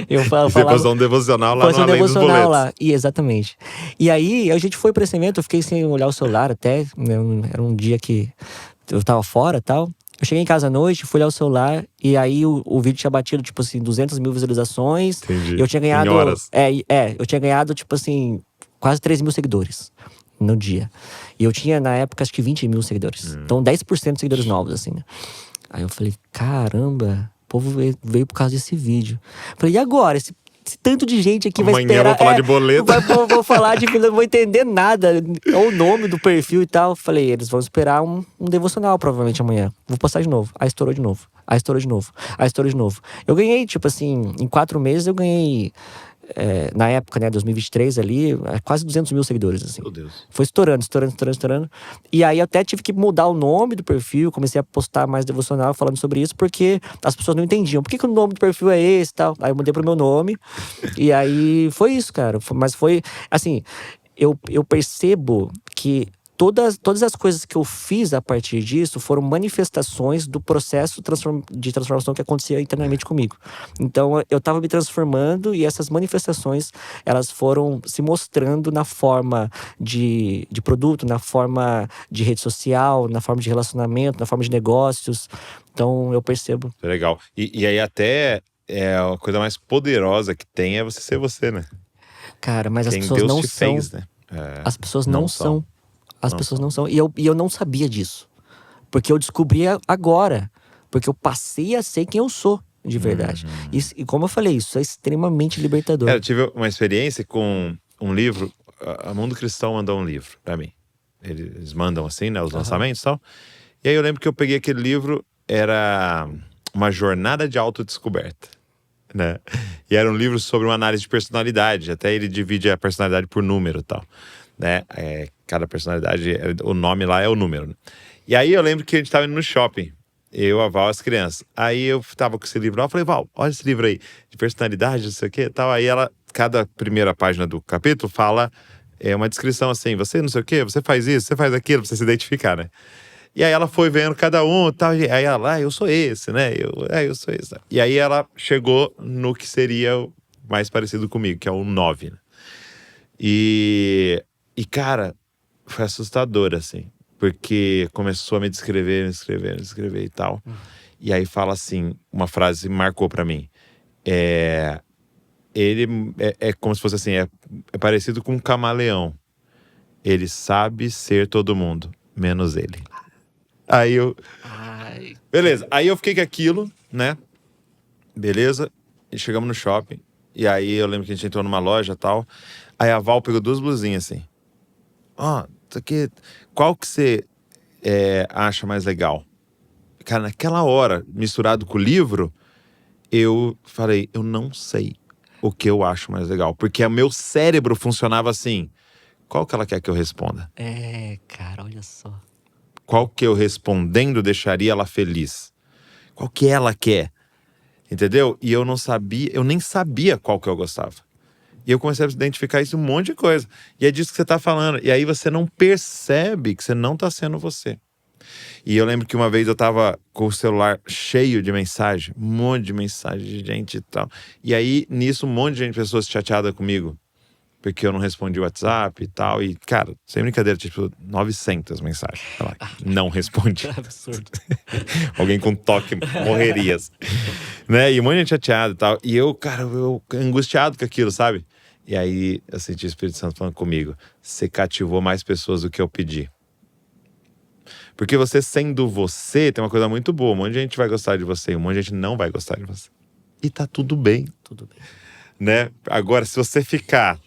Eu falava, você postou um devocional lá no Além dos Boletos. Lá. E exatamente. E aí a gente foi pra esse evento, eu fiquei sem olhar o celular até, né? Era um dia que eu tava fora e tal. Eu cheguei em casa à noite, fui olhar o celular, e aí o vídeo tinha batido, tipo assim, 200 mil visualizações. Entendi. E eu tinha ganhado… Em horas. Eu tinha ganhado, tipo assim, quase 3 mil seguidores no dia. E eu tinha, na época, acho que 20 mil seguidores. Então, 10% de seguidores novos, assim, né? Aí eu falei, caramba… O povo veio por causa desse vídeo. Falei, e agora? esse tanto de gente aqui vai Amanhã esperar. vou falar de boleto. Vou falar de não vou entender nada. Ou o nome do perfil e tal. Falei, eles vão esperar um devocional provavelmente amanhã. Vou postar de novo. Aí estourou de novo. Aí estourou de novo. Aí estourou de novo. Eu ganhei, tipo assim, em 4 meses eu ganhei. Na época, né, 2023 ali, quase 200 mil seguidores, assim. Meu Deus. Foi estourando. E aí eu até tive que mudar o nome do perfil, comecei a postar mais devocional falando sobre isso, porque as pessoas não entendiam. Por que o nome do perfil é esse e tal? Aí eu mudei pro meu nome. E aí foi isso, cara. Mas foi, assim, eu percebo que todas as coisas que eu fiz a partir disso foram manifestações do processo de transformação que acontecia internamente comigo. Então, eu estava me transformando e essas manifestações, elas foram se mostrando na forma de produto, na forma de rede social, na forma de relacionamento, na forma de negócios. Então, eu percebo. Legal. E aí até a coisa mais poderosa que tem é você ser você, né? Cara, mas as Quem pessoas Deus não te são. fez, né? As pessoas não são. As Não pessoas são. não são. E eu não sabia disso. Porque eu descobri agora. Porque eu passei a ser quem eu sou, de verdade. E como eu falei, isso é extremamente libertador. Eu tive uma experiência com um livro. A Mundo Cristão mandou um livro pra mim. Eles mandam assim, né? Os lançamentos e tal. E aí eu lembro que eu peguei aquele livro. Era uma jornada de autodescoberta, né? E era um livro sobre uma análise de personalidade. Até ele divide a personalidade por número e tal, né? Cada personalidade, o nome lá é o número, né? E aí eu lembro que a gente tava indo no shopping, eu, a Val, as crianças. Aí eu tava com esse livro lá, eu falei, Val, olha esse livro aí, de personalidade, não sei o que e tal. Aí ela, cada primeira página do capítulo fala uma descrição assim, você não sei o que, você faz isso, você faz aquilo, pra você se identificar, né? E aí ela foi vendo cada um e tal, e aí ela, eu sou esse, né? Eu sou esse. E aí ela chegou no que seria o mais parecido comigo, que é o 9, né? E cara, foi assustador, assim. Porque começou a me descrever e tal. E aí fala assim, uma frase que marcou pra mim. Ele é como se fosse assim, é parecido com um camaleão. Ele sabe ser todo mundo, menos ele. Aí eu... Beleza, aí eu fiquei com aquilo, né? Beleza, e chegamos no shopping. E aí eu lembro que a gente entrou numa loja e tal. Aí a Val pegou 2 blusinhas assim. Isso aqui, qual que você acha mais legal? Cara, naquela hora, misturado com o livro, eu falei, eu não sei o que eu acho mais legal. Porque o meu cérebro funcionava assim. Qual que ela quer que eu responda? Cara, olha só. Qual que eu respondendo deixaria ela feliz? Qual que ela quer? Entendeu? E eu não sabia, eu nem sabia qual que eu gostava. E eu comecei a identificar isso um monte de coisa. E é disso que você tá falando. E aí você não percebe que você não tá sendo você. E eu lembro que uma vez eu tava com o celular cheio de mensagem. Um monte de mensagem de gente e tal. E aí, nisso, um monte de gente, pessoas chateadas comigo. Porque eu não respondi o WhatsApp e tal. E, cara, sem brincadeira, tipo, 900 mensagens. Sei lá, não respondi. Absurdo. Alguém com toque morreria. Né? E um monte de gente chateada e tal. E eu, cara, eu angustiado com aquilo, sabe? E aí eu senti o Espírito Santo falando comigo. Você cativou mais pessoas do que eu pedi. Porque você sendo você, tem uma coisa muito boa. Um monte de gente vai gostar de você e um monte de gente não vai gostar de você. E tá tudo bem. Tudo bem. Né? Agora, se você ficar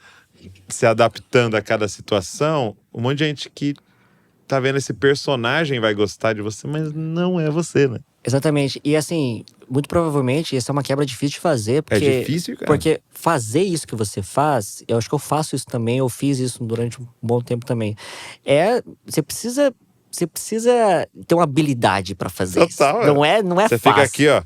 se adaptando a cada situação, um monte de gente que tá vendo esse personagem vai gostar de você, mas não é você, né? Exatamente. E assim, muito provavelmente, essa é uma quebra difícil de fazer. Porque, É difícil, cara. Porque fazer isso que você faz, eu acho que eu faço isso também, eu fiz isso durante um bom tempo também. Você precisa ter uma habilidade pra fazer Total, isso. Não é Você fácil. fica aqui, ó.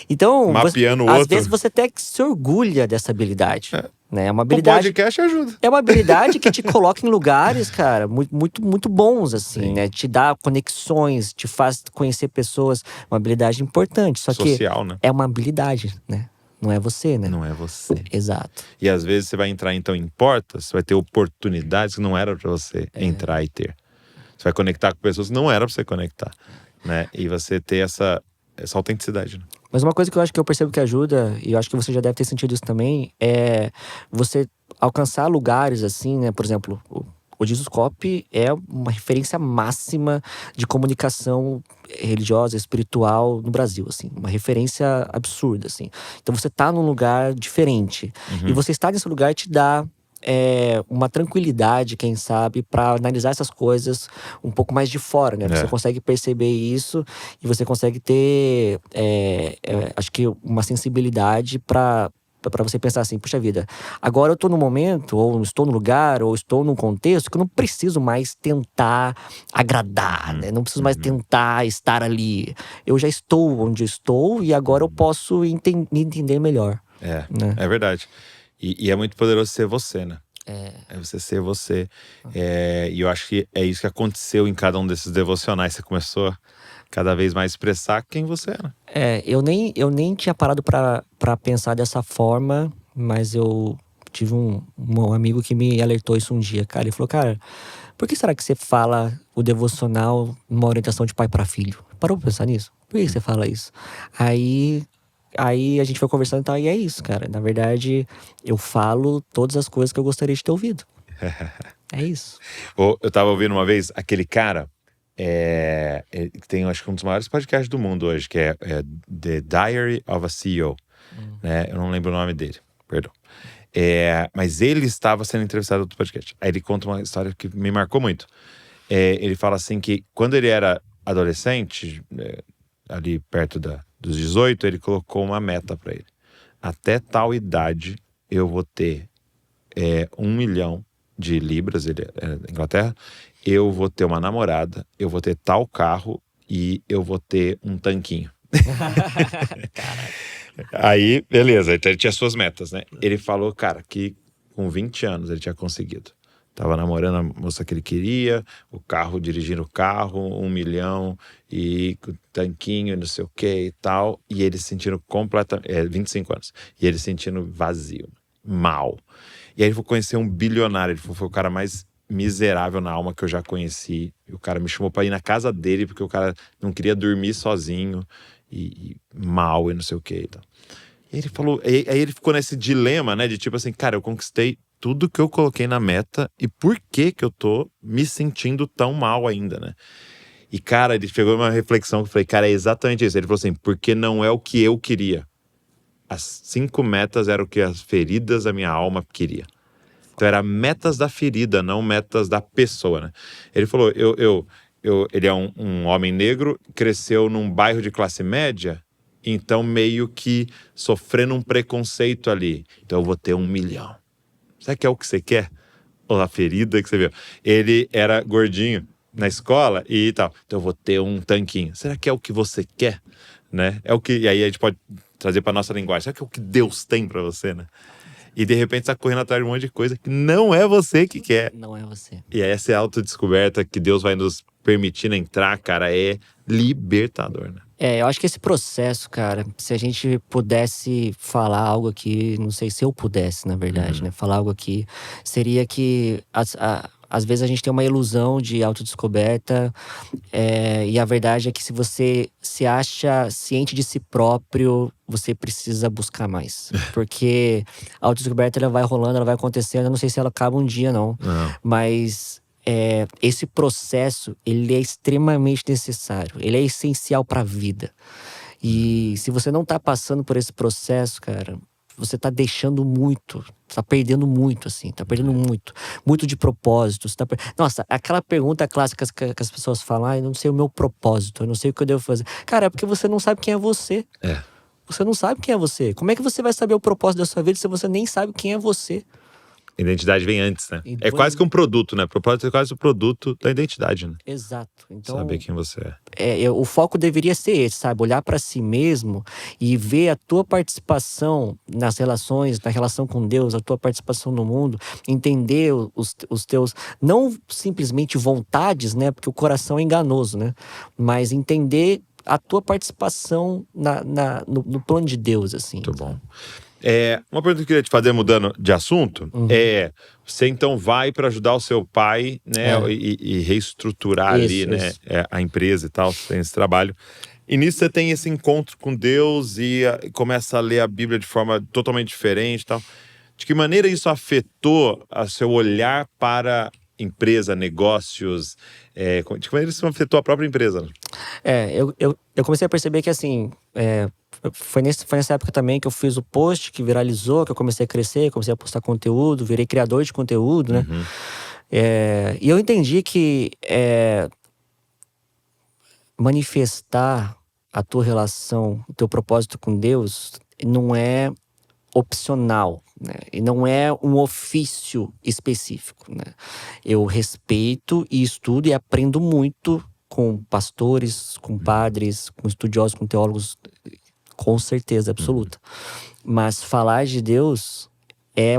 Então, mapeando o às outro. vezes você até se orgulha dessa habilidade. Né? É uma O habilidade. podcast ajuda. É uma habilidade que te coloca em lugares, cara, muito, muito, muito bons, assim, Sim. né? Te dá conexões, te faz conhecer pessoas. Uma habilidade importante. Só Social, que né? é uma habilidade, né? Não é você, né? Não é você. Exato. E às vezes você vai entrar, então, em portas, você vai ter oportunidades que não era pra você entrar e ter. Você vai conectar com pessoas que não era pra você conectar, né? E você ter essa autenticidade, né? Mas uma coisa que eu acho que eu percebo que ajuda, e eu acho que você já deve ter sentido isso também, é você alcançar lugares assim, né? Por exemplo, O Jesus Cop é uma referência máxima de comunicação religiosa, espiritual no Brasil, assim. Uma referência absurda, assim. Então você tá num lugar diferente. E você estar nesse lugar te dá uma tranquilidade, quem sabe, para analisar essas coisas um pouco mais de fora, né? Você consegue perceber isso e você consegue ter, acho que uma sensibilidade para você pensar assim, puxa vida, agora eu tô num momento, ou estou num lugar, ou estou num contexto que eu não preciso mais tentar agradar, né? Não preciso mais tentar estar ali. Eu já estou onde estou e agora eu posso me entender melhor. Né? É verdade. E é muito poderoso ser você, né? É você ser você. E eu acho que é isso que aconteceu em cada um desses devocionais. Você começou cada vez mais a expressar quem você era. Eu nem tinha parado pra pensar dessa forma, mas eu tive um amigo que me alertou isso um dia, cara. Ele falou, cara, por que será que você fala o devocional numa orientação de pai pra filho? Parou pra pensar nisso? Por que você fala isso? Aí a gente foi conversando e tal, e é isso, cara. Na verdade, eu falo todas as coisas que eu gostaria de ter ouvido. É isso. Eu tava ouvindo uma vez aquele cara que tem, acho que um dos maiores podcasts do mundo hoje, que é The Diary of a CEO. Né? Eu não lembro o nome dele, perdão. Mas ele estava sendo entrevistado no outro podcast. Aí ele conta uma história que me marcou muito. Ele fala assim que quando ele era adolescente, ali perto dos 18, ele colocou uma meta para ele. Até tal idade eu vou ter 1 milhão de libras, ele é da Inglaterra, eu vou ter uma namorada, eu vou ter tal carro e eu vou ter um tanquinho. Aí, beleza, então ele tinha suas metas, né? Ele falou, cara, que com 20 anos ele tinha conseguido. Tava namorando a moça que ele queria, o carro, dirigindo o carro, 1 milhão e tanquinho, não sei o que e tal. E ele se sentindo completamente, 25 anos, e ele se sentindo vazio, mal. E aí ele foi conhecer um bilionário, ele foi o cara mais miserável na alma que eu já conheci. E o cara me chamou pra ir na casa dele, porque o cara não queria dormir sozinho, e mal, e não sei o que e tal. E ele falou, aí ele ficou nesse dilema, né, de tipo assim, cara, eu conquistei tudo que eu coloquei na meta e por que eu tô me sentindo tão mal ainda, né? E, cara, ele chegou numa reflexão que eu falei, cara, é exatamente isso. Ele falou assim, porque não é o que eu queria. As 5 metas eram o que as feridas da minha alma queria. Então, era metas da ferida, não metas da pessoa, né? Ele falou, ele é um homem negro, cresceu num bairro de classe média, então meio que sofrendo um preconceito ali. Então, eu vou ter 1 milhão. Será que é o que você quer? Ou a ferida que você viu? Ele era gordinho na escola e tal. Então eu vou ter um tanquinho. Será que é o que você quer? Né? É o que, e aí a gente pode trazer para nossa linguagem. Será que é o que Deus tem para você, né? E de repente você tá correndo atrás de um monte de coisa que não é você que quer. Não é você. E aí essa autodescoberta que Deus vai nos permitindo entrar, cara, é libertador, né? Eu acho que esse processo, cara, se a gente pudesse falar algo aqui, não sei se eu pudesse, na verdade, né? Falar algo aqui, seria que às vezes a gente tem uma ilusão de autodescoberta, e a verdade é que se você se acha ciente de si próprio, você precisa buscar mais. Porque a autodescoberta, ela vai rolando, ela vai acontecendo, eu não sei se ela acaba um dia, não. Mas esse processo, ele é extremamente necessário. Ele é essencial para a vida. E se você não tá passando por esse processo, cara, você tá deixando muito. Tá perdendo muito, assim. Tá perdendo muito. Muito de propósito. Nossa, aquela pergunta clássica que as pessoas falam, eu não sei o meu propósito, eu não sei o que eu devo fazer. Cara, é porque você não sabe quem é você. Você não sabe quem é você. Como é que você vai saber o propósito da sua vida se você nem sabe quem é você? Identidade vem antes, né? É quase que um produto, né? Propósito é quase o produto da identidade, né? Exato. Então, saber quem você é. O foco deveria ser esse, sabe? Olhar pra si mesmo e ver a tua participação nas relações, na relação com Deus, a tua participação no mundo, entender os teus, não simplesmente vontades, né? Porque o coração é enganoso, né? Mas entender a tua participação no plano de Deus, assim. Muito bom. Uma pergunta que eu queria te fazer, mudando de assunto, você então vai para ajudar o seu pai, né, e reestruturar ali, né, a empresa e tal, você tem esse trabalho. E nisso você tem esse encontro com Deus e começa a ler a Bíblia de forma totalmente diferente e tal. De que maneira isso afetou o seu olhar para empresa, negócios? Como isso afetou a própria empresa? Né? Eu comecei a perceber que assim, foi nessa época também que eu fiz o post que viralizou, que eu comecei a crescer, comecei a postar conteúdo, virei criador de conteúdo, né? E eu entendi que manifestar a tua relação, o teu propósito com Deus não é opcional, né? E não é um ofício específico, né? Eu respeito e estudo e aprendo muito com pastores, com padres, com estudiosos, com teólogos, com certeza absoluta. Mas falar de Deus é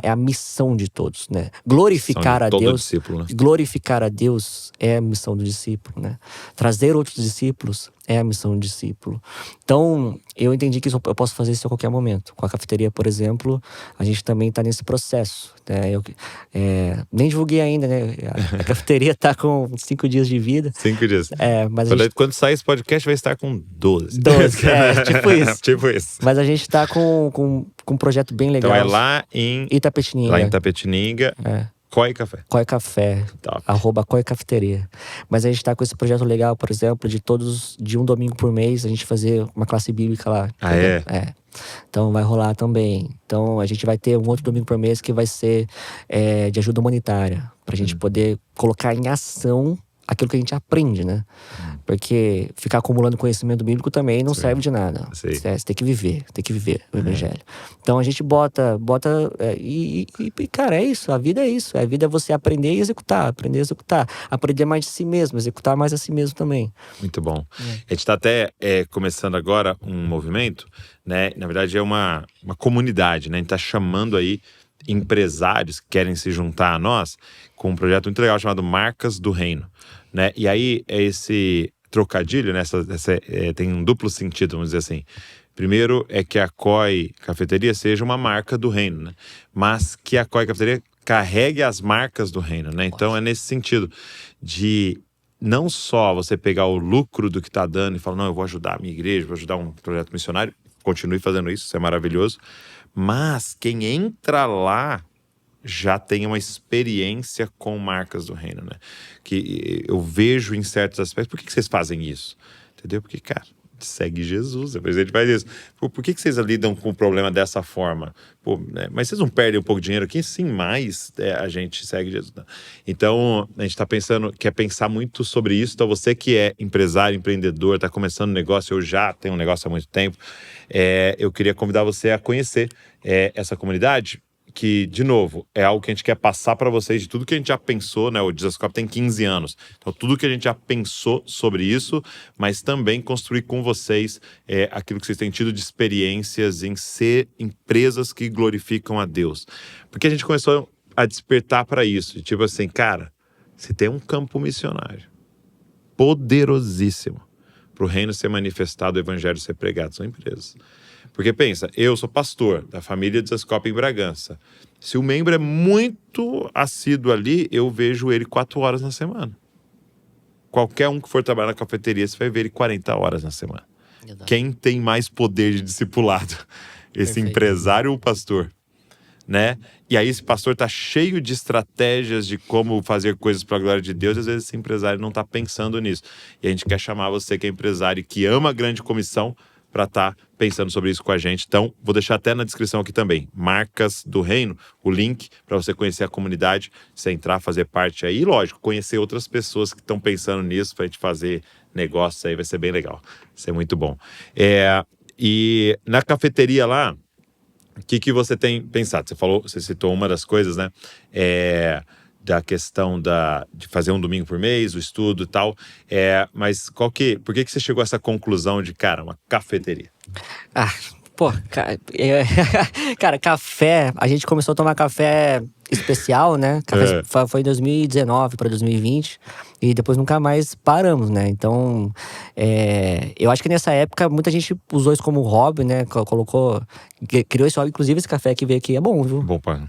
a missão de todos, né? Glorificar a Deus, discípulo, né? glorificar a Deus é a missão do discípulo, né? Trazer outros discípulos é a missão do discípulo. Então, eu entendi que eu posso fazer isso a qualquer momento. Com a cafeteria, por exemplo, a gente também está nesse processo, né? Nem divulguei ainda, né? A cafeteria está com 5 dias de vida. 5 dias. Mas quando sair esse podcast, vai estar com 12. 12, tipo isso. Tipo isso. Mas a gente está com um projeto bem legal. Então é lá em Itapetininga. Lá em Itapetininga. Coi Café. Coi Café. Top. @Coi Cafeteria. Mas a gente tá com esse projeto legal, por exemplo, de um domingo por mês, a gente fazer uma classe bíblica lá. Ah, é? Então vai rolar também. Então a gente vai ter um outro domingo por mês que vai ser de ajuda humanitária. Pra gente poder colocar em ação aquilo que a gente aprende, né? Porque ficar acumulando conhecimento bíblico também não serve de nada. Você tem que viver o evangelho. Então a gente bota cara, é isso, a vida é isso. A vida é você aprender e executar, aprender mais de si mesmo, executar mais a si mesmo também. Muito bom. A gente tá até começando agora um movimento, né? Na verdade é uma comunidade, né? A gente tá chamando aí empresários que querem se juntar a nós com um projeto muito legal chamado Marcas do Reino, né? E aí esse trocadilho, né? Tem um duplo sentido, vamos dizer assim. Primeiro é que a Coi Cafeteria seja uma marca do reino, né? Mas que a Coi Cafeteria carregue as marcas do reino, né? Então é nesse sentido de não só você pegar o lucro do que está dando e falar, não, eu vou ajudar a minha igreja, vou ajudar um projeto missionário, continue fazendo isso é maravilhoso. Mas quem entra lá já tem uma experiência com marcas do reino, né? Que eu vejo em certos aspectos. Por que vocês fazem isso? Entendeu? Porque, cara, segue Jesus, a gente faz isso. Por que vocês lidam com o problema dessa forma? Mas vocês não perdem um pouco de dinheiro aqui? Sim, mas a gente segue Jesus. Então, a gente está pensando, quer pensar muito sobre isso. Então, você que é empresário, empreendedor, está começando um negócio, eu já tenho um negócio há muito tempo, eu queria convidar você a conhecer essa comunidade, que, de novo, é algo que a gente quer passar para vocês de tudo que a gente já pensou, né? O Jesus Cop tem 15 anos. Então, tudo que a gente já pensou sobre isso, mas também construir com vocês aquilo que vocês têm tido de experiências em ser empresas que glorificam a Deus. Porque a gente começou a despertar para isso. Tipo assim, cara, se tem um campo missionário poderosíssimo para o reino ser manifestado, o evangelho ser pregado, são empresas. Porque pensa, eu sou pastor da família de Zascope em Bragança. Se o membro é muito assíduo ali, eu vejo ele 4 horas na semana. Qualquer um que for trabalhar na cafeteria, você vai ver ele 40 horas na semana. Exato. Quem tem mais poder de discipulado? Esse Perfeito. Empresário ou o pastor? Né? E aí esse pastor tá cheio de estratégias de como fazer coisas para a glória de Deus, e às vezes esse empresário não tá pensando nisso. E a gente quer chamar você que é empresário e que ama a grande comissão para estar pensando sobre isso com a gente. Então, vou deixar até na descrição aqui também, Marcas do Reino, o link para você conhecer a comunidade, você entrar, fazer parte aí, e lógico, conhecer outras pessoas que estão pensando nisso, para a gente fazer negócio aí, vai ser bem legal, vai ser muito bom. E na cafeteria lá, o que você tem pensado? Você citou uma das coisas, né? Da questão de fazer um domingo por mês, o estudo e tal. Mas por que você chegou a essa conclusão de, cara, uma cafeteria? Cara, café, a gente começou a tomar café especial, né? Café foi em 2019 para 2020 e depois nunca mais paramos, né? Então, eu acho que nessa época muita gente usou isso como hobby, né? Criou esse hobby, inclusive esse café que veio aqui é bom, viu? Bom, pai.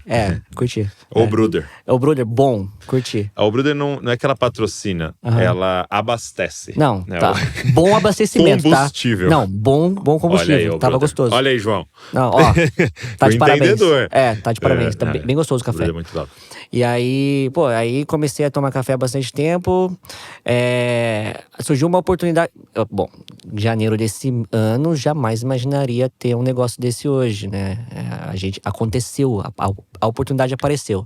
Curti. O Bruder. O Bruder, bom, curti. O Bruder não é que ela patrocina, ela abastece. Não, né? tá. Bom abastecimento, combustível. Tá? Não, bom combustível. Olha aí, tava gostoso. Olha aí, João. Não, ó, tá de parabéns. Entendedor. Tá de parabéns. Tá bem gostoso o café. Muito bom. E aí, pô, aí comecei a tomar café há bastante tempo. Surgiu uma oportunidade. Bom, em janeiro desse ano, jamais imaginaria ter um negócio desse hoje, né? Aconteceu, a oportunidade apareceu.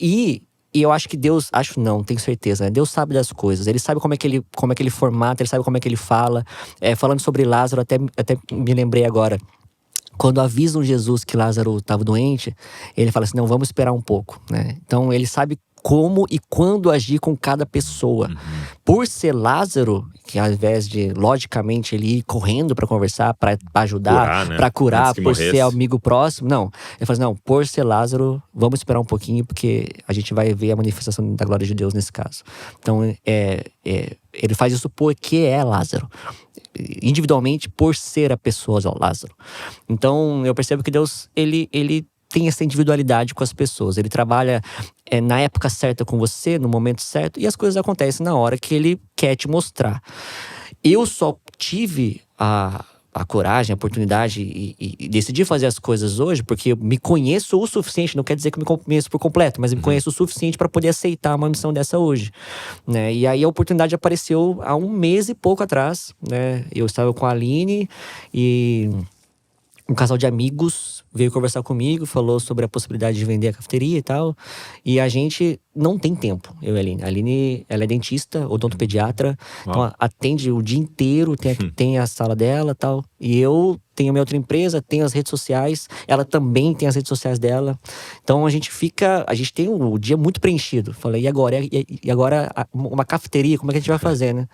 E eu acho que Deus, acho não, tenho certeza, né? Deus sabe das coisas, ele sabe como é que ele formata, ele sabe como é que ele fala. Falando sobre Lázaro, até me lembrei agora. Quando avisam Jesus que Lázaro estava doente, ele fala assim, não, vamos esperar um pouco, né? Então ele sabe como e quando agir com cada pessoa. Por ser Lázaro, que ao invés de, logicamente, ele ir correndo para conversar, para ajudar, para curar, por ser amigo próximo, não. Ele fala assim, não, por ser Lázaro, vamos esperar um pouquinho, porque a gente vai ver a manifestação da glória de Deus nesse caso. Então, ele faz isso porque é Lázaro. Individualmente, por ser a pessoa Lázaro. Então, eu percebo que Deus, ele tem essa individualidade com as pessoas. Ele trabalha na época certa com você, no momento certo, e as coisas acontecem na hora que ele quer te mostrar. Eu só tive a coragem, a oportunidade e decidi fazer as coisas hoje porque eu me conheço o suficiente, não quer dizer que eu me conheço por completo, mas eu me conheço o suficiente para poder aceitar uma missão dessa hoje, né? E aí a oportunidade apareceu há 1 mês e pouco atrás, né? Eu estava com a Aline e um casal de amigos veio conversar comigo, falou sobre a possibilidade de vender a cafeteria e tal. E a gente não tem tempo, eu e a Aline. A Aline, ela é dentista, odontopediatra. Então atende o dia inteiro, tem a sala dela e tal. E eu tenho a minha outra empresa, tenho as redes sociais. Ela também tem as redes sociais dela. Então a gente tem o dia muito preenchido. Falei, e agora? E agora uma cafeteria, como é que a gente vai fazer, né?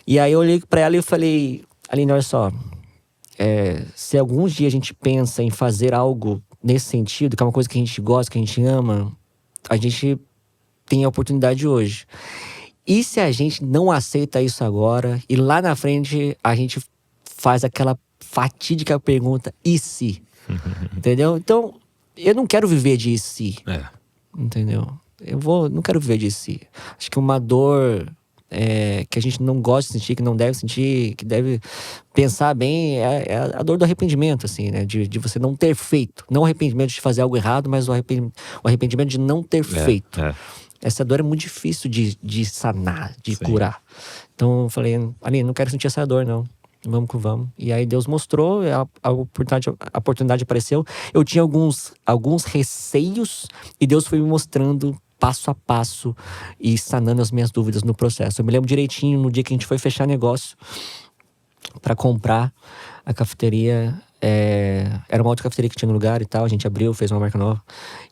E aí eu olhei pra ela e eu falei, Aline, olha só. Se alguns dias a gente pensa em fazer algo nesse sentido, que é uma coisa que a gente gosta, que a gente ama, a gente tem a oportunidade hoje. E se a gente não aceita isso agora, e lá na frente a gente faz aquela fatídica pergunta, e se? Entendeu? Então, eu não quero viver de e se. Entendeu? Não quero viver de e se. Acho que uma dor que a gente não gosta de sentir, que não deve sentir, que deve pensar bem, é a dor do arrependimento, assim, né? De você não ter feito. Não o arrependimento de fazer algo errado, mas o arrependimento de não ter feito. Essa dor é muito difícil de sanar, de curar. Então eu falei, Aline, não quero sentir essa dor, não. Vamos que vamos. E aí Deus mostrou, a oportunidade apareceu. Eu tinha alguns receios e Deus foi me mostrando passo a passo e sanando as minhas dúvidas no processo. Eu me lembro direitinho no dia que a gente foi fechar negócio para comprar a cafeteria. Era uma outra cafeteria que tinha no lugar e tal. A gente abriu, fez uma marca nova.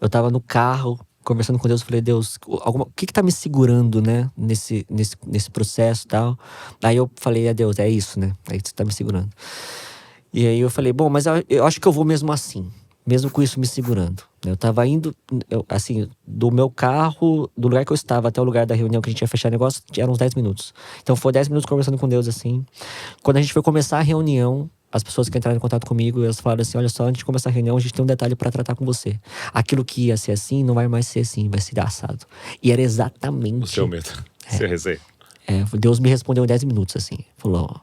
Eu tava no carro conversando com Deus, falei, Deus, o que tá me segurando, né, nesse processo e tal. Aí eu falei, Deus, é isso, né, é isso que tá me segurando. E aí eu falei, bom, mas eu acho que eu vou mesmo assim, mesmo com isso me segurando. Eu tava indo, assim, do meu carro, do lugar que eu estava até o lugar da reunião que a gente ia fechar negócio, eram uns 10 minutos. Então foi 10 minutos conversando com Deus, assim. Quando a gente foi começar a reunião, as pessoas que entraram em contato comigo, elas falaram assim, olha só, antes de começar a reunião, a gente tem um detalhe pra tratar com você. Aquilo que ia ser assim, não vai mais ser assim, vai ser assado. E era exatamente... O seu medo, seu receio. Deus me respondeu em 10 minutos, assim. Falou, ó,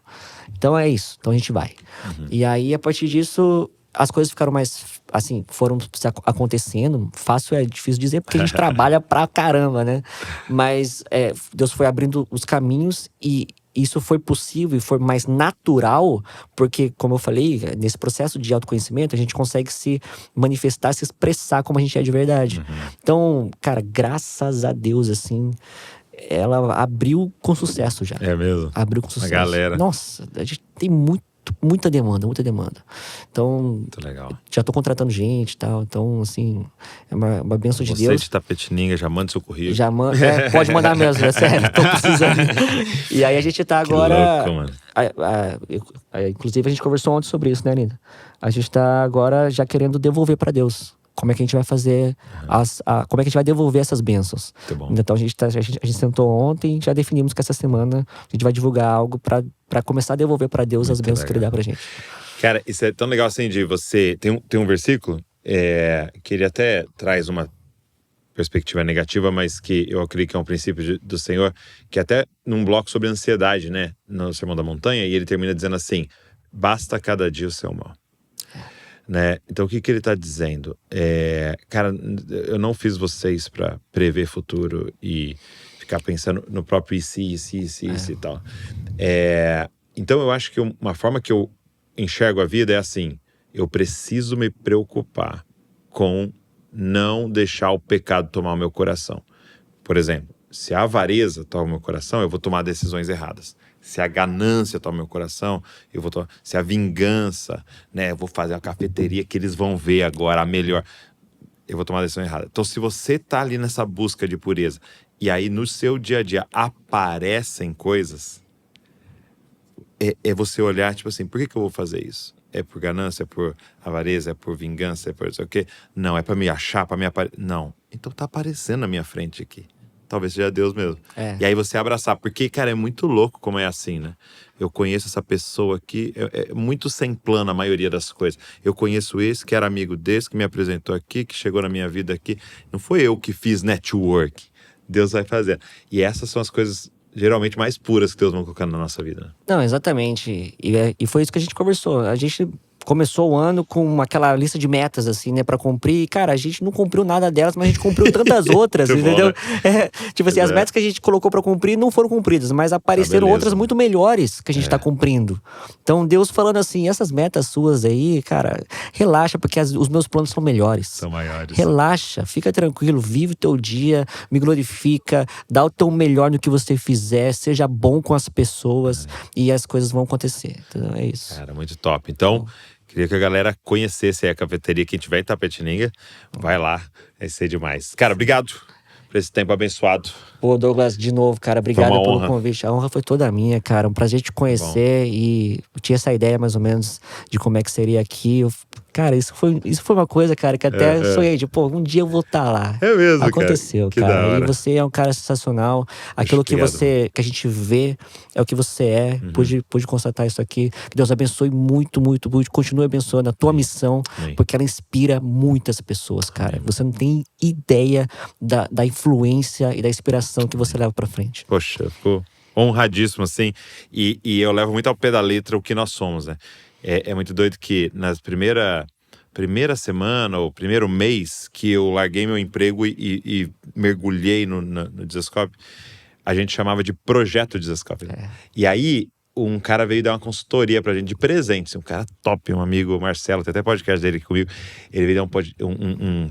então é isso, então a gente vai. E aí, a partir disso, as coisas ficaram mais, assim, foram acontecendo. Fácil é difícil dizer, porque a gente trabalha pra caramba, né? Mas Deus foi abrindo os caminhos e isso foi possível e foi mais natural, porque, como eu falei, nesse processo de autoconhecimento, a gente consegue se manifestar, se expressar como a gente é de verdade. Então, cara, graças a Deus, assim, ela abriu com sucesso já. É mesmo? Abriu com sucesso. A galera. Nossa, a gente tem muita demanda. Então, muito legal. Já tô contratando gente e tal. Então, assim, é uma bênção de Deus. Você de Tapetininga, já manda seu currículo. Já manda, pode mandar mesmo, é sério, tô precisando. E aí a gente tá agora... Que louco, mano. Inclusive a gente conversou ontem sobre isso, né, Linda? A gente tá agora já querendo devolver pra Deus. Como é que a gente vai fazer, como é que a gente vai devolver essas bênçãos. Muito bom. Então a gente sentou ontem e já definimos que essa semana a gente vai divulgar algo pra começar a devolver pra Deus as bênçãos que Ele dá pra gente. Cara, isso é tão legal assim de você... Tem um versículo que ele até traz uma perspectiva negativa, mas que eu acredito que é um princípio do Senhor, que até num bloco sobre ansiedade, né? No Sermão da Montanha, e ele termina dizendo assim, basta cada dia o seu mal. né? Então, o que ele tá dizendo? Cara, eu não fiz vocês para prever futuro e ficar pensando no próprio e se e tal. Então, eu acho que uma forma que eu enxergo a vida é assim: eu preciso me preocupar com não deixar o pecado tomar o meu coração. Por exemplo, se a avareza toma o meu coração, eu vou tomar decisões erradas. Se a ganância toma o meu coração, eu vou tomar. Se a vingança, né, eu vou fazer uma cafeteria que eles vão ver agora, a melhor. Eu vou tomar a decisão errada. Então, se você tá ali nessa busca de pureza, e aí no seu dia a dia aparecem coisas, é você olhar, tipo assim, por que eu vou fazer isso? É por ganância, é por avareza, é por vingança, é por não sei o quê? Não, é pra me achar, pra me aparecer. Não. Então tá aparecendo na minha frente aqui. Talvez seja Deus mesmo. E aí você abraçar. Porque, cara, é muito louco como é assim, né? Eu conheço essa pessoa aqui, é muito sem plano a maioria das coisas. Eu conheço esse que era amigo desse, que me apresentou aqui, que chegou na minha vida aqui. Não foi eu que fiz network. Deus vai fazer. E essas são as coisas geralmente mais puras que Deus vai colocando na nossa vida, né? Não, exatamente. E foi isso que a gente conversou. A gente começou o ano com aquela lista de metas, assim, né, pra cumprir. E, cara, a gente não cumpriu nada delas, mas a gente cumpriu tantas outras, entendeu? Bom, né? Tipo assim, as metas que a gente colocou pra cumprir não foram cumpridas, mas apareceram outras muito melhores que a gente tá cumprindo. Então, Deus falando assim, essas metas suas aí, cara, relaxa, porque os meus planos são melhores. São maiores. Relaxa, fica tranquilo, vive o teu dia, me glorifica, dá o teu melhor no que você fizer, seja bom com as pessoas e as coisas vão acontecer. Então, é isso. Cara, muito top. Então, queria que a galera conhecesse a cafeteria. Quem tiver em Itapetininga, vai lá. Vai ser demais. Cara, obrigado por esse tempo abençoado. Pô, Douglas, de novo, cara, obrigado pelo honra. convite. A honra foi toda minha, cara. Um prazer te conhecer. E eu tinha essa ideia, mais ou menos, de como é que seria aqui. Cara, isso foi uma coisa, cara, que até sonhei de, pô, um dia eu vou estar lá. É mesmo, Aconteceu, cara. Que da hora. E você é um cara sensacional. Aquilo que a gente vê é o que você é. Pude constatar isso aqui. Que Deus abençoe muito, muito, muito. Continue abençoando a tua missão, porque ela inspira muitas pessoas, cara. Você não tem ideia da influência e da inspiração que você leva pra frente. Poxa, ficou honradíssimo, assim. E eu levo muito ao pé da letra o que nós somos, né? É muito doido que nas primeira semana ou primeiro mês que eu larguei meu emprego e mergulhei no Dizascope, a gente chamava de Projeto Dizascope. E aí, um cara veio dar uma consultoria pra gente de presente. Um cara top, um amigo, Marcelo, tem até podcast dele aqui comigo. Ele veio dar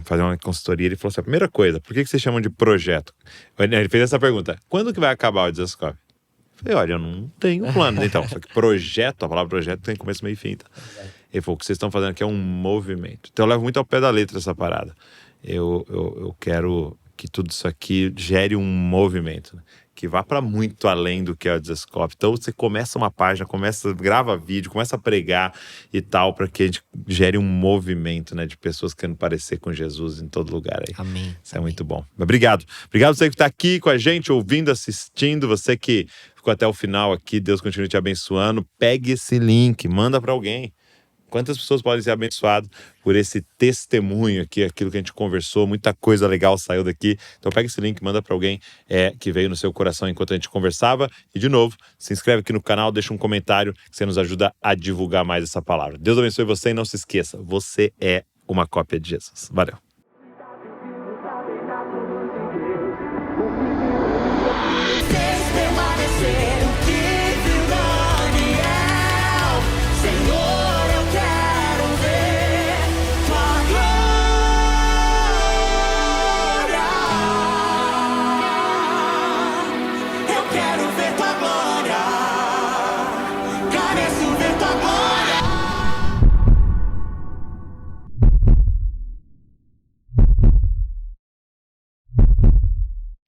fazer uma consultoria. Ele falou assim: a primeira coisa, por que vocês chamam de projeto? Ele fez essa pergunta: quando que vai acabar o Dizascope? Eu falei: olha, eu não tenho plano. Então, só que projeto, a palavra projeto tem começo, meio e fim. Então. Ele falou: o que vocês estão fazendo aqui é um movimento. Então eu levo muito ao pé da letra essa parada. Eu quero que tudo isso aqui gere um movimento, né? Que vá para muito além do que é o Dizascope. Então você começa uma página, grava vídeo, começa a pregar e tal, para que a gente gere um movimento, né, de pessoas querendo parecer com Jesus em todo lugar aí. Amém. Isso é muito bom. Mas obrigado. Obrigado você que está aqui com a gente, ouvindo, assistindo, você que ficou até o final aqui. Deus continue te abençoando. Pegue esse link, manda para alguém. Quantas pessoas podem ser abençoadas por esse testemunho aqui, aquilo que a gente conversou, muita coisa legal saiu daqui. Então pega esse link, manda para alguém que veio no seu coração enquanto a gente conversava. E de novo, se inscreve aqui no canal, deixa um comentário que você nos ajuda a divulgar mais essa palavra. Deus abençoe você e não se esqueça, você é uma cópia de Jesus. Valeu.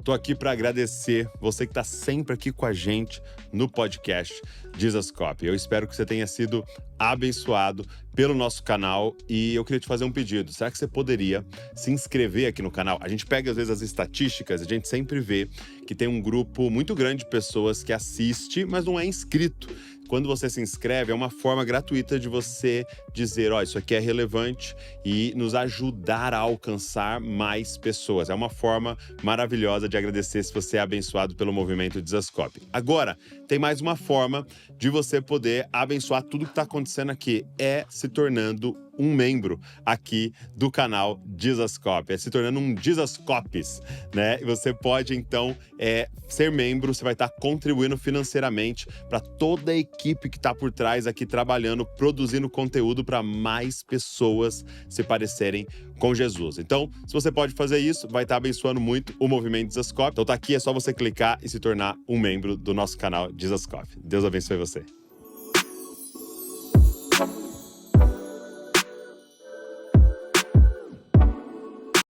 Tô aqui para agradecer você que tá sempre aqui com a gente no podcast Dizascope. Eu espero que você tenha sido abençoado pelo nosso canal e eu queria te fazer um pedido. Será que você poderia se inscrever aqui no canal? A gente pega às vezes as estatísticas, a gente sempre vê que tem um grupo muito grande de pessoas que assiste, mas não é inscrito. Quando você se inscreve, é uma forma gratuita de você dizer, ó, isso aqui é relevante e nos ajudar a alcançar mais pessoas. É uma forma maravilhosa de agradecer se você é abençoado pelo movimento Dizascope. Agora, tem mais uma forma de você poder abençoar tudo que está acontecendo acontecendo aqui é se tornando um membro aqui do canal Jesuscop, se tornando um Jesuscopes, né? E você pode, então, ser membro, você vai estar contribuindo financeiramente para toda a equipe que está por trás aqui trabalhando, produzindo conteúdo para mais pessoas se parecerem com Jesus. Então, se você pode fazer isso, vai estar abençoando muito o movimento Jesuscop. Então tá aqui, é só você clicar e se tornar um membro do nosso canal Jesuscop. Deus abençoe você.